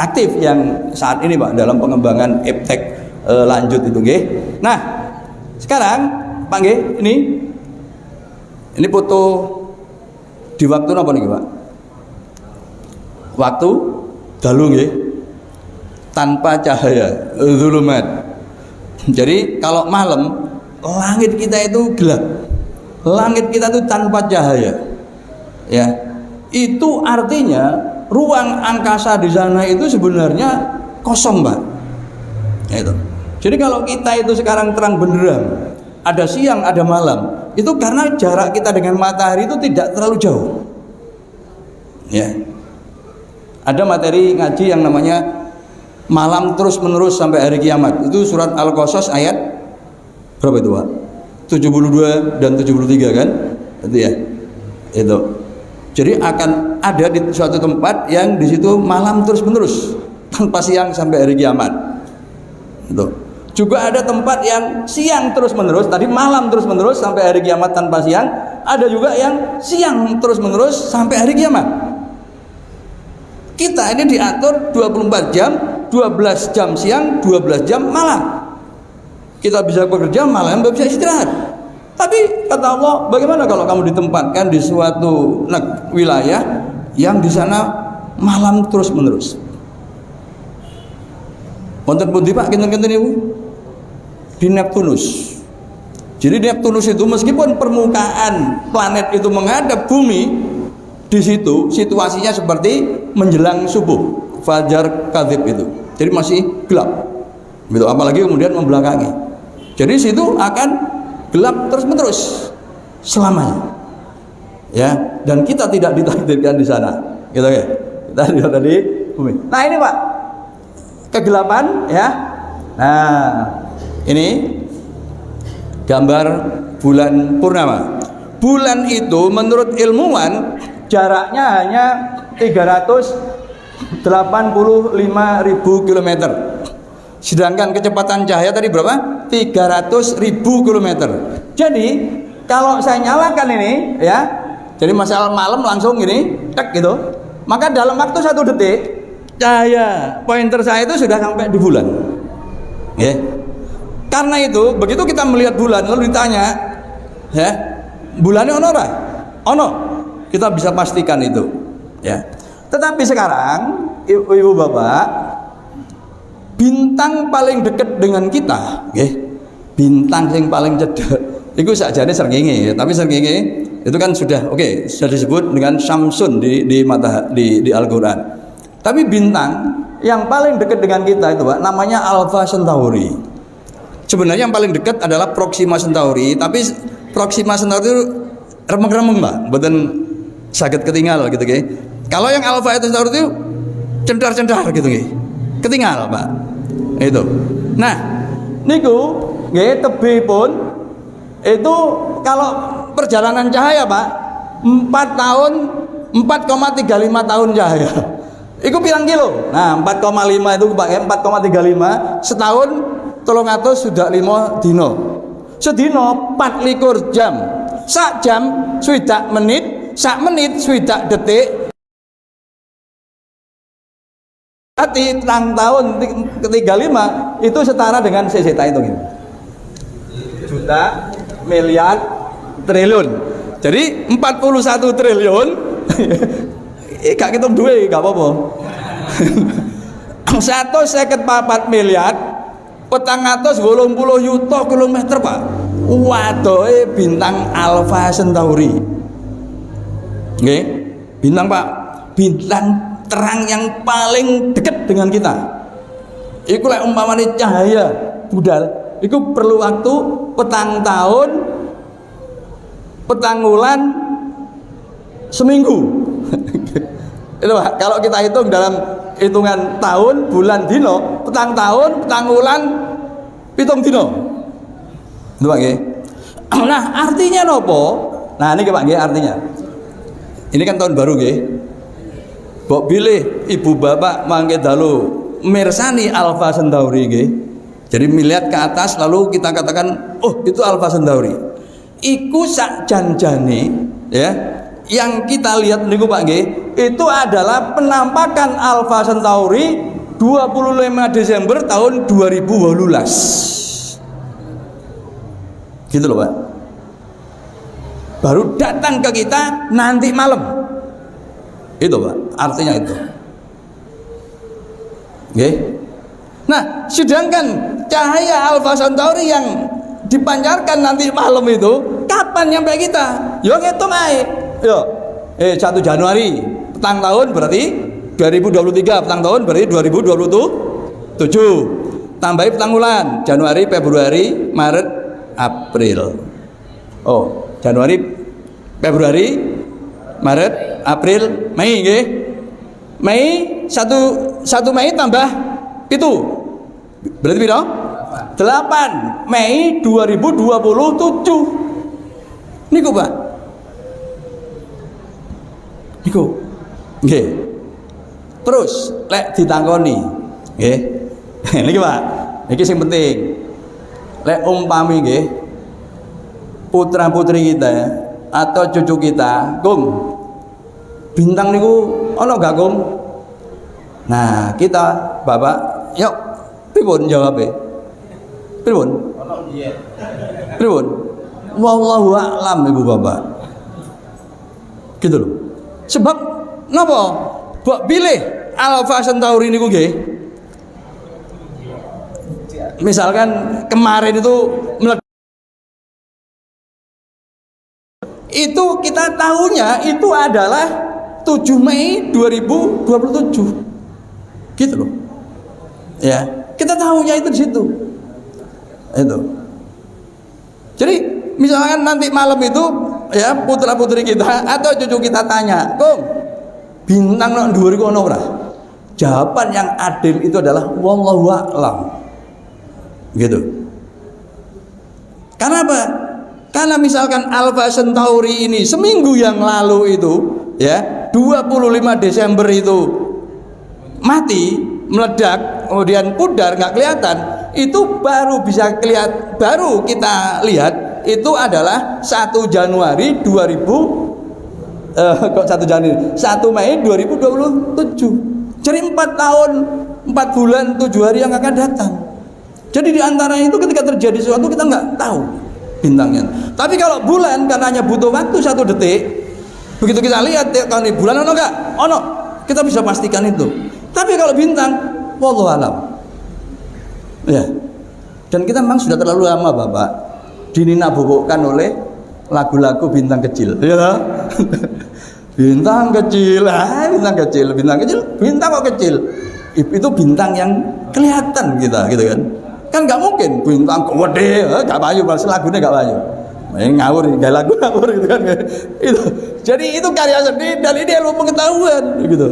aktif yang saat ini Pak dalam pengembangan eptek lanjut itu nggih. Nah, sekarang Pak nggih ini foto di waktu napa niki Pak? Waktu dalu nggih. Tanpa cahaya, zulumat. Jadi kalau malam langit kita itu gelap. Langit kita itu tanpa cahaya. Ya. Itu artinya ruang angkasa di sana itu sebenarnya kosong, Pak. Itu. Jadi kalau kita itu sekarang terang benderang, ada siang, ada malam, itu karena jarak kita dengan matahari itu tidak terlalu jauh. Ya. Ada materi ngaji yang namanya malam terus menerus sampai hari kiamat. Itu surat Al-Qasas ayat berapa itu, Pak? 72 dan 73 kan? Itu ya. Itu. Jadi akan ada di suatu tempat yang di situ malam terus menerus tanpa siang sampai hari kiamat. Itu. Juga ada tempat yang siang terus menerus, tadi malam terus menerus sampai hari kiamat tanpa siang. Ada juga yang siang terus menerus sampai hari kiamat. Kita ini diatur 24 jam, 12 jam siang, 12 jam malam. Kita bisa bekerja, malam bisa istirahat. Tapi kata Allah, bagaimana kalau kamu ditempatkan di suatu wilayah yang di sana malam terus menerus? Wonten pundi Pak kinten-kinten niku? Di Neptunus. Jadi Neptunus itu meskipun permukaan planet itu menghadap bumi, di situ situasinya seperti menjelang subuh, fajar kadzib itu. Jadi masih gelap. Gitu, apalagi kemudian membelakangi. Jadi situ akan gelap terus-menerus selamanya. Ya, dan kita tidak ditakdirkan di sana. Gitu ya. Kita lihat tadi bumi. Nah, ini Pak. Kegelapan ya. Nah, ini gambar bulan purnama. Bulan itu menurut ilmuwan jaraknya hanya 385.000 km. Sedangkan kecepatan cahaya tadi berapa? 300.000 km. Jadi kalau saya nyalakan ini ya, jadi masalah malam langsung gini, tek gitu. Maka dalam waktu 1 detik cahaya pointer saya itu sudah sampai di bulan. Ya. Karena itu begitu kita melihat bulan lalu ditanya, ya, bulannya ono ora? Ono. Kita bisa pastikan itu. Ya. Tetapi sekarang ibu bapak, bintang paling dekat dengan kita, bintang yang paling cedek, itu sakjane srengenge, tapi srengenge itu kan sudah sudah disebut dengan Samsun di Al-Quran. Tapi bintang yang paling dekat dengan kita itu Pak, namanya Alpha Centauri. Sebenarnya yang paling dekat adalah Proxima Centauri, tapi Proxima Centauri itu remeng-remeng Pak, mboten saged ketinggal gitu nggih. Kalau yang Alpha Centauri itu cendar-cendar gitu nggih. Ketinggal Pak. Itu. Nah, niku nggih tebihipun itu kalau perjalanan cahaya Pak 4,35 tahun cahaya. Iku pirang kilo? Nah, 4,5 itu pakai 4,35 setahun 300 sudah 5 dino. Sedino 24 jam. Sak jam swidak menit, sak menit swidak detik. Berarti tahun 35 itu setara dengan seseta itu gitu. Juta, miliar, triliun. Jadi 41 triliun gak hitung duit, gak apa-apa. 154 miliar 480 yuta kilometer Pak. Waduh, bintang Alpha Centauri. Nggih, bintang Pak, bintang terang yang paling dekat dengan kita. Iku lek umpamane cahaya budal, iku perlu waktu petang tahun, petang wulan, seminggu. Itu Pak, kalau kita hitung dalam hitungan tahun, bulan, dino, petang tahun, petang wulan, pitung dino. Itu Pak nggih. Nah, artinya nopo? Nah, ini Pak nggih artinya. Ini kan tahun baru nggih. Mbok bilih ibu bapak mangke dalu mirsani Alpha Centauri nggih. Jadi melihat ke atas lalu kita katakan, "Oh, itu Alpha Centauri." Iku sak janjane ya. Yang kita lihat niku Pak nggih, itu adalah penampakan Alpha Centauri 25 Desember tahun 2018. Gitu loh Pak. Baru datang ke kita nanti malam. Itu Pak, artinya itu. Oke. Nah, sedangkan cahaya Alpha Centauri yang dipancarkan nanti malam itu kapan nyampe kita? Yo ngitung ae. Yo. 1 Januari petang tahun berarti 2023 petang tahun berarti 2027. Tambahi petang bulan, Januari, Februari, Maret, April. Oh, Januari, Februari, Maret, April, Mei nggih. Mei 1 Mei tambah itu. Berarti piro? 8 Mei 2027. Niku, Pak. Niku. Nggih. Terus lek ditangkoni, nggih. Niki, Pak. Niki sing penting. Lek umpami nggih putra-putri kita atau cucu kita, Kum, bintang niku ono gak, Kum? Nah, kita Bapak, yuk pripun jawabe? Pripun? Ono nggih. Pripun? Wallahu a'lam, Ibu Bapak. Gitu loh. Sebab napa? Mbok pilih Alpha Centauri niku nggih. Misalkan kemarin itu itu kita tahunya itu adalah 7 Mei 2027. Gitu loh. Ya, kita tahunya itu di situ. Itu. Jadi misalkan nanti malam itu ya putra-putri kita atau cucu kita tanya, "Kong, bintang nang dhuwur iku ono ora?" Jawaban yang adil itu adalah wallahu a'lam. Gitu. Karena apa? Karena misalkan Alpha Centauri ini seminggu yang lalu itu ya 25 Desember itu mati, meledak, kemudian pudar, nggak kelihatan, itu baru bisa kelihatan, baru kita lihat itu adalah 1 Januari 1 Mei 2027. Jadi 4 tahun, 4 bulan, 7 hari yang akan datang. Jadi di antara itu ketika terjadi sesuatu kita nggak tahu bintangnya. Tapi kalau bulan karena hanya butuh waktu 1 detik, begitu kita lihat tahun ini bulan ono nggak? Ono, kita bisa pastikan itu. Tapi kalau bintang, wallahu alam. Ya. Dan kita memang sudah terlalu lama Bapak dinabobokkan oleh lagu-lagu bintang kecil. Ya. Bintang kecil, bintang kecil, bintang kecil, bintang kok kecil. Itu bintang yang kelihatan kita, gitu kan? Kan nggak mungkin bintang gede, nggak payu, malah lagunya nggak payu. Ngawur, nggak lagu ngawur gitu kan? Itu. Jadi itu karya seni dan ini ilmu pengetahuan, gitu.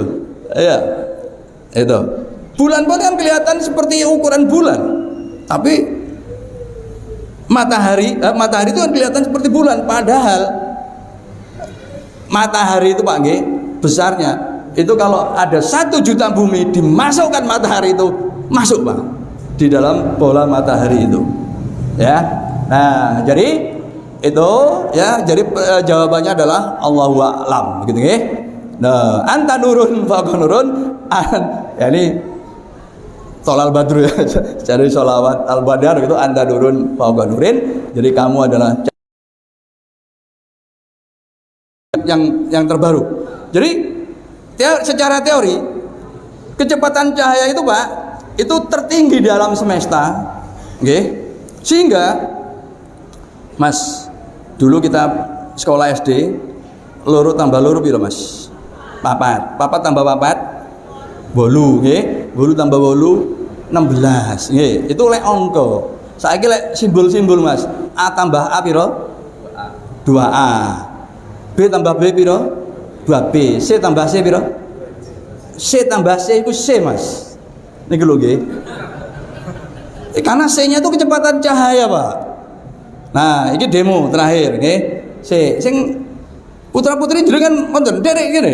Iya, itu. Bulan pun kan kelihatan seperti ukuran bulan, tapi matahari itu kan kelihatan seperti bulan, padahal matahari itu Pak G, besarnya itu kalau ada 1 juta bumi dimasukkan matahari itu masuk Pak di dalam bola matahari itu, ya. Nah, jadi itu ya, jadi jawabannya adalah Allahu a'lam, gitu nggih. Nah, anta nurun faqan nurun, ya ini Tolal Badru ya, cari sholawat al-badar gitu, anta nurun faqan nurin. Jadi kamu adalah yang terbaru. Jadi secara teori kecepatan cahaya itu Pak itu tertinggi di alam semesta, okay? Sehingga Mas dulu kita sekolah SD loro tambah loro piro Mas? Papat tambah papat bolu, okay? Bolu tambah bolu 16, okay? Itu lek angka. Saiki lek simbol-simbol Mas, A tambah A piro? 2A. B tambah B piro? 2B. C tambah C piro? C tambah C itu C Mas. Niki lho nggih. Karena C-nya itu kecepatan cahaya, Pak. Nah, ini demo terakhir nggih. C sing putra-putri jenengan wonten derek kene.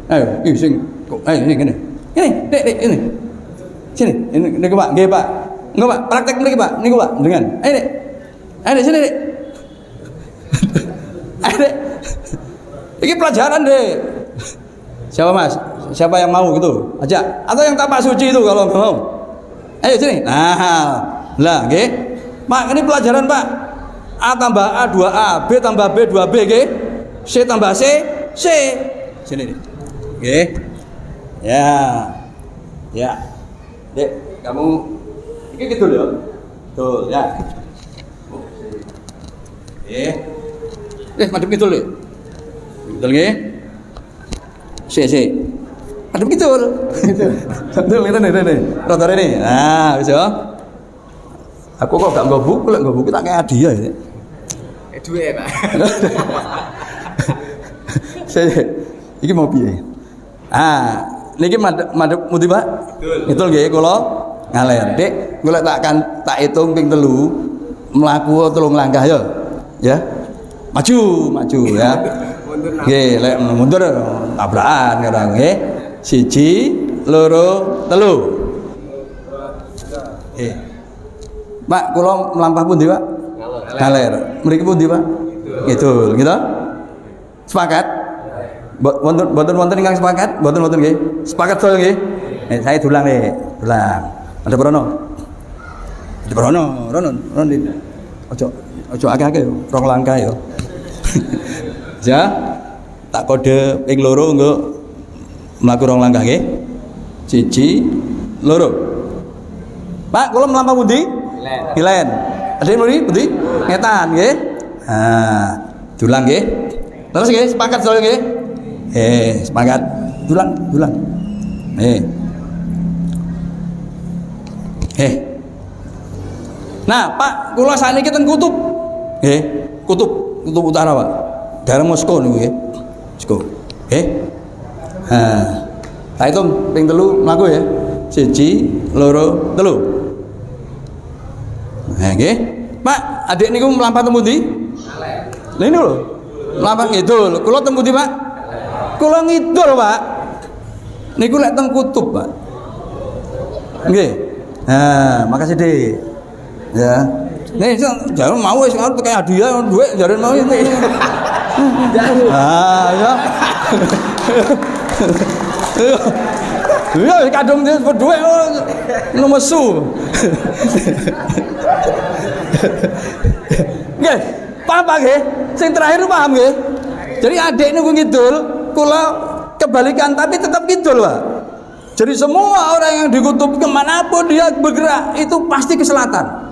Ayo, sing ayo ngene. Ini, Dek, ini. Sini, ini niku Pak, nggih Pak. Enggak Pak, praktek mriki Pak. Niku Pak, dengan. Ayo Dek. Ayo Dek, sini Dek. Ayo Dek. Ini pelajaran deh. Siapa Mas? Siapa yang mau gitu? Ajak. Atau yang tapak suci itu kalau mau. Ayo sini. Nah, lah, nggih. Pak, ini pelajaran Pak. A tambah A 2A, B tambah B 2B, nggih. C tambah C, C. Sini nih. Nggih. Ya. Ya. Dek, kamu ini gitu ya. Tuh, ya. Madep gitu loh. Betul nggih? C. Madhep kidul. Betul ngene. Rada rene. Nah, wis ya. Aku kok gak nggo buku, lek nggo buku tak kayak hadiah ya. Duwe, Pak. Saya iki mau piye? Niki madhep pundi, Pak? Betul nggih, kula ngaler. Dik, kula tak hitung ping 3 mlaku 3 langkah ya. Ya. Maju ya. Nggih, lek mundur tabrakan kadang nggih. 1, 2, 3. Nggih. Pak, kula mlampah pundi, Pak? Ngaler. Mriki pundi, Pak? Gitu, gitu. Sepakat? Wonten ingkang sepakat? Wonten nggih. Sepakat saya nggih. Saya dulang nih, dulang. Ada Brono. Ada Brono. Ojo akeh-akeh yo, 2 langkah yo. Ya. Tak kode ping 2 nggo mlaku 2 langkah nggih. 1, 2. Pak, kula mlampah pundi? Kilen. Ada pundi? Ngetan nggih. Dulang nggih. Terus nggih, sepakat saya nggih. Sepakat. Dulang. Nah, Pak, kula sakniki ten kutub. Kutub utara, Pak. Daerah Moskow niku nggih. Moskow. Tak hitung ping 3 mlaku ya. 1, 2, 3. Nggih. Pak, adik niku mlampah teng pundi? Lha ini lho. Mlampah ngidul. Kula teng pundi, Pak? Kula ngidul, Pak. Niku lek teng kutub, Pak. Nggih. Makasih, Dik. Ya. Nih, jangan mau wis arep kayak hadiah duit jaren mau ini. Ya. Iya, kadung duit nemesu. Nggih, paham Pak nggih? Sing terakhir paham nggih? Jadi adik niku ngidul, kula kebalikan tapi tetap ngidul, Pak. Jadi semua orang yang di kutub kemanapun dia bergerak itu pasti ke selatan.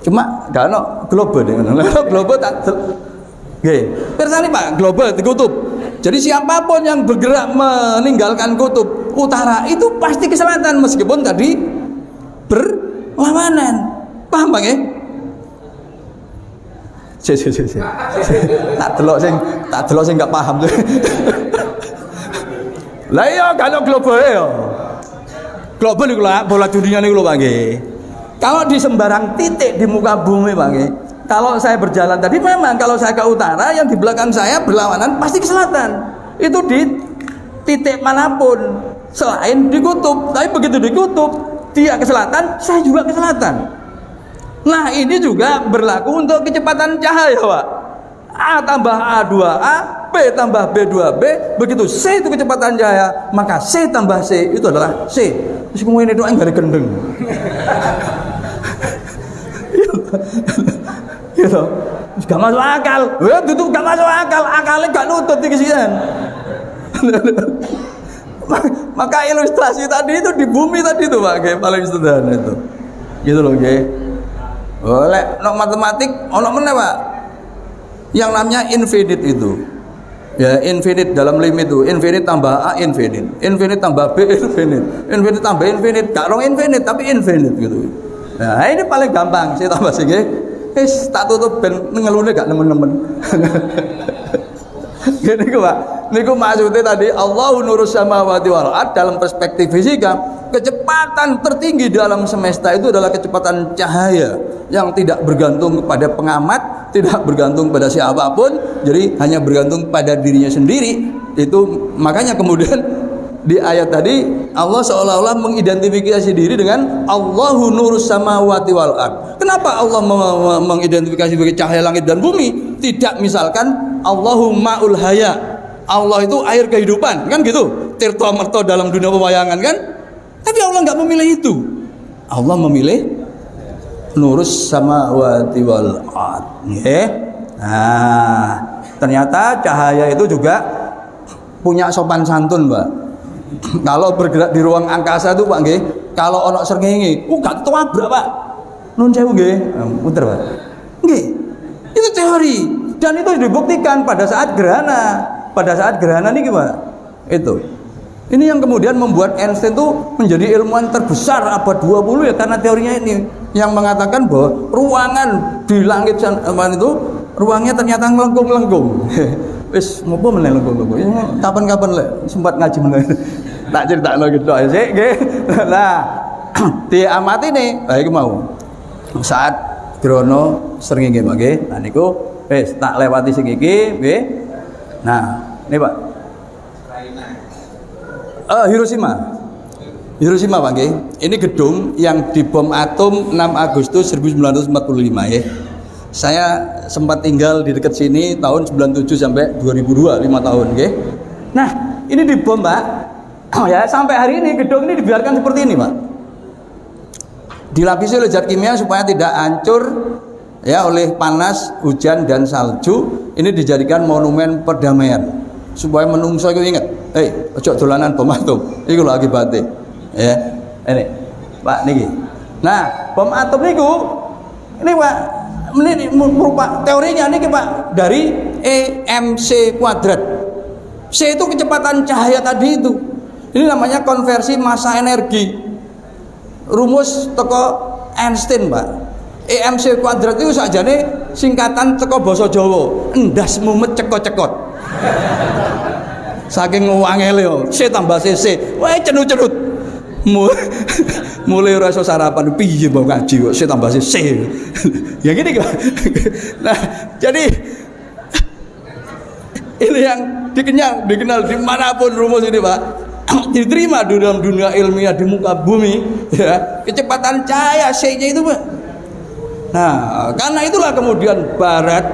Cuma gak ono global dengan global tak nggih. Pirsani Pak, global di kutub. Jadi siapapun yang bergerak meninggalkan kutub utara itu pasti ke selatan meskipun tadi berlawanan. Paham Pak nggih? Tak delok sing gak paham. Lah iya gak ono global ya. Global iku lah bola dunia niku lho Pak nggih. Kalau di sembarang titik di muka bumi Pak nggih. Kalau saya berjalan tadi memang kalau saya ke utara yang di belakang saya berlawanan pasti ke selatan. Itu di titik manapun selain di kutub. Tapi begitu di kutub dia ke selatan, saya juga ke selatan. Nah, ini juga berlaku untuk kecepatan cahaya, Pak. A tambah A2A, B tambah B2B, begitu C itu kecepatan cahaya, maka C tambah C itu adalah C. Terus kemudian itu enggak ada gendeng. Gitu. Gak masuk akal. Itu gak masuk akal. Akalnya gak nutut di kesian. Maka ilustrasi tadi itu di bumi tadi itu Pak, kayak paling sederhana itu. Gitu loh, kayak. Oleh no matematik, ono meneh Pak. Yang namanya infinite itu. Ya, infinite dalam limit itu. Infinite tambah A infinite. Infinite tambah B infinite. Infinite tambah infinite. Gak rong infinite tapi infinite gitu. Nah, ini paling gampang. Saya tambah sih, tak tutup ben ngelune gak nemen-nemen. Gini Pak, niku maksudnya tadi Allahu nurus samawati wal ard dalam perspektif fisika, kecepatan tertinggi dalam semesta itu adalah kecepatan cahaya yang tidak bergantung kepada pengamat, tidak bergantung pada siapapun, jadi hanya bergantung pada dirinya sendiri. Itu makanya kemudian di ayat tadi Allah seolah-olah mengidentifikasi diri dengan Allahu nurus samawati wal ard. Kenapa Allah mengidentifikasi sebagai cahaya langit dan bumi? Tidak misalkan Allahu ma'ul haya. Allah itu air kehidupan, kan gitu. Tirta merta dalam dunia pewayangan kan? Tapi Allah enggak memilih itu. Allah memilih nurus samawati wal ard. Nggih. Nah, ternyata cahaya itu juga punya sopan santun, Pak. Kalau bergerak di ruang angkasa itu Pak nggih, kalau ono srengenge, gak tabrak Pak. Nun sewu nggih, muter Pak. Nggih. Itu teori dan itu dibuktikan pada saat gerhana. pada saat gerhana ini gimana? Itu. Ini yang kemudian membuat Einstein itu menjadi ilmuwan terbesar abad 20 ya, karena teorinya ini yang mengatakan bahwa ruangan di langit sana itu ruangnya ternyata ngelengkung-lengkung. Wis ngopo meneh lengkung-lengkung. Kapan-kapan lek sempat ngaji meneh. Tak critakno gitu aja sih, nggih. Nah, diamati nih, baik mau. Saat Grono srengenge nggih. Nah niku wis tak lewati sing iki, nggih. Nah, ini Pak. Hiroshima Pak nggih. Ini gedung yang dibom atom 6 Agustus 1945 ya. Saya sempat tinggal di dekat sini tahun 97 sampai 2002, 5 tahun nggih. Nah, ini dibom Pak. Oh ya, sampai hari ini gedung ini dibiarkan seperti ini Pak. Dilapisi oleh zat kimia supaya tidak hancur ya oleh panas, hujan dan salju. Ini dijadikan monumen perdamaian supaya menungso itu ingat, ojo dolanan bom atom. Iku lho akibate. Ya. Ini Pak niki. Nah, bom atom niku ini Pak, ini merupakan teorinya niki Pak dari EMC kuadrat. C itu kecepatan cahaya tadi itu. Ini namanya konversi massa energi. Rumus teko Einstein, Pak. EMC kuadrat itu sakjane singkatan teko basa Jawa, endas mumet cekot-cekot. Saking wangele yo, C tambah CC. Wae cenut-cenut. Mulai rasa sarapan piye mau ngaji kok C tambah CC. Ya gini Pak. Nah, jadi ini yang dikenal dimanapun rumus ini Pak, diterima di dalam dunia ilmiah di muka bumi ya, kecepatan cahaya C-nya itu Pak. Nah, karena itulah kemudian Barat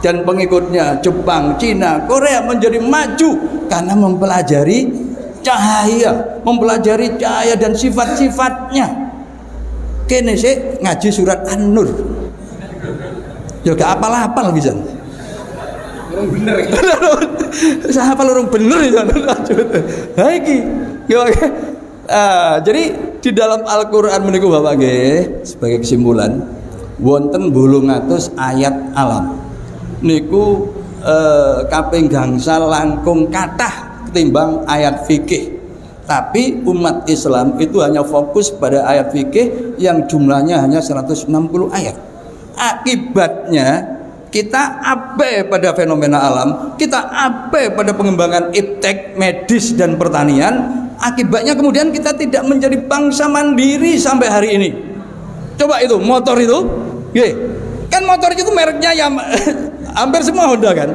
dan pengikutnya Jepang, Cina, Korea menjadi maju karena mempelajari cahaya dan sifat-sifatnya. Kene sih ngaji surat An-Nur. Ya gak apal-apal bisa. Orang bener ya. Saya hafal orang bener ya. Nah iki. Jadi di dalam Al-Qur'an meniku Bapak nggih, sebagai kesimpulan wonten 800 ayat alam. Niku kaping gangsal langkung kathah ketimbang ayat fikih. Tapi umat Islam itu hanya fokus pada ayat fikih yang jumlahnya hanya 160 ayat. Akibatnya kita abai pada fenomena alam, kita abai pada pengembangan iptek, medis dan pertanian. Akibatnya kemudian kita tidak menjadi bangsa mandiri sampai hari ini. Coba itu motor itu, kan motor itu mereknya ya hampir semua Honda kan.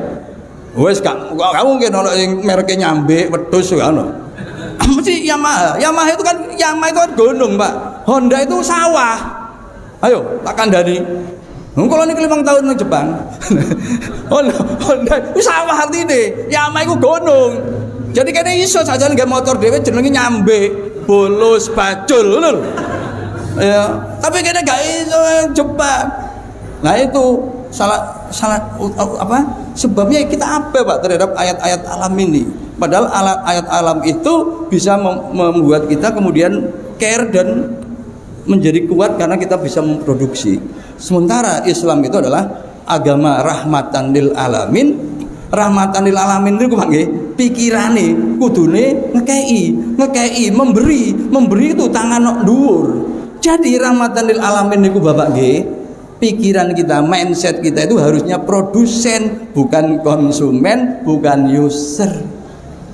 Wes kamu mungkin ono yang mereknya nyambe wedhus kan. Mesti Yamaha itu kan gunung Pak. Honda itu sawah. Ayo tak kandhani. Kalau ini 5 tahun di Jepang, Honda itu sawah artinya, Yamaha itu gunung. Jadi kayaknya iso saja nggak motor dewe jenenge nyambe, bolos, bacul, lho. Ya, tapi kayaknya nggak iso Jepang. Nah itu salah apa? Sebabnya kita apa Pak terhadap ayat-ayat alam ini. Padahal ayat alam itu bisa membuat kita kemudian care dan menjadi kuat karena kita bisa memproduksi. Sementara Islam itu adalah agama rahmatan lil alamin. Rahmatan lil alamin itu nggih, pikirane kudune ngekei, memberi itu tangan dhuwur. Jadi rahmatan lil alamin niku Bapak nggih, pikiran kita, mindset kita itu harusnya produsen, bukan konsumen, bukan user.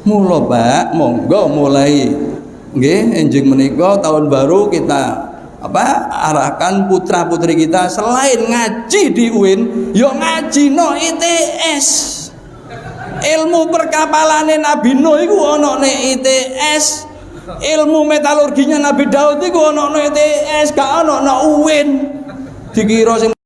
Mula Pak, monggo mulai nggih enjing menika tahun baru kita arahkan putra putri kita selain ngaji di UIN, yo ngaji no ITS. Ilmu perkapalane Nabi Nuh iku ana ning ITS. Ilmu metalurginya Nabi Daud iku ana ning ITS, gak ana ning UIN. Dikira sing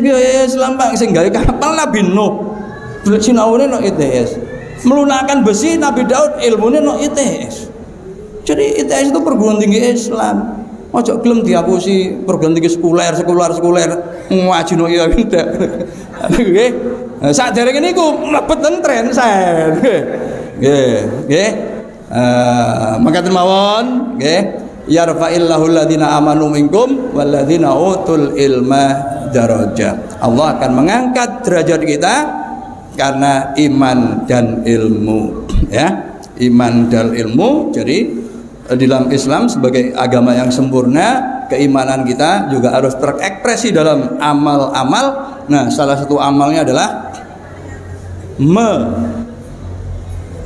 Islam Pak sing gawe kapal Nabi Nuh. Sinaune no ITS. Melunakan besi Nabi Daud ilmune no ITS. Jadi ITS itu perguruan tinggi Islam. Ojo gelem diapusi perguruan tinggi sekuler ngaji no iya ndak. Nggih. Saderenge niku mlebet tren sen. Nggih. Makaten mawon nggih. Yarfa'illahu alladziina aamanu minkum walladzina utul ilma darajat. Allah akan mengangkat derajat kita karena iman dan ilmu, ya. Iman dan ilmu. Jadi dalam Islam sebagai agama yang sempurna, keimanan kita juga harus terekspresi dalam amal-amal. Nah, salah satu amalnya adalah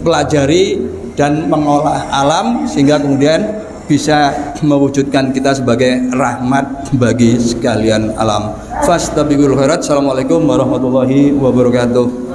mempelajari dan mengolah alam sehingga kemudian bisa mewujudkan kita sebagai rahmat bagi sekalian alam. Fastabiqul khairat. Assalamualaikum warahmatullahi wabarakatuh.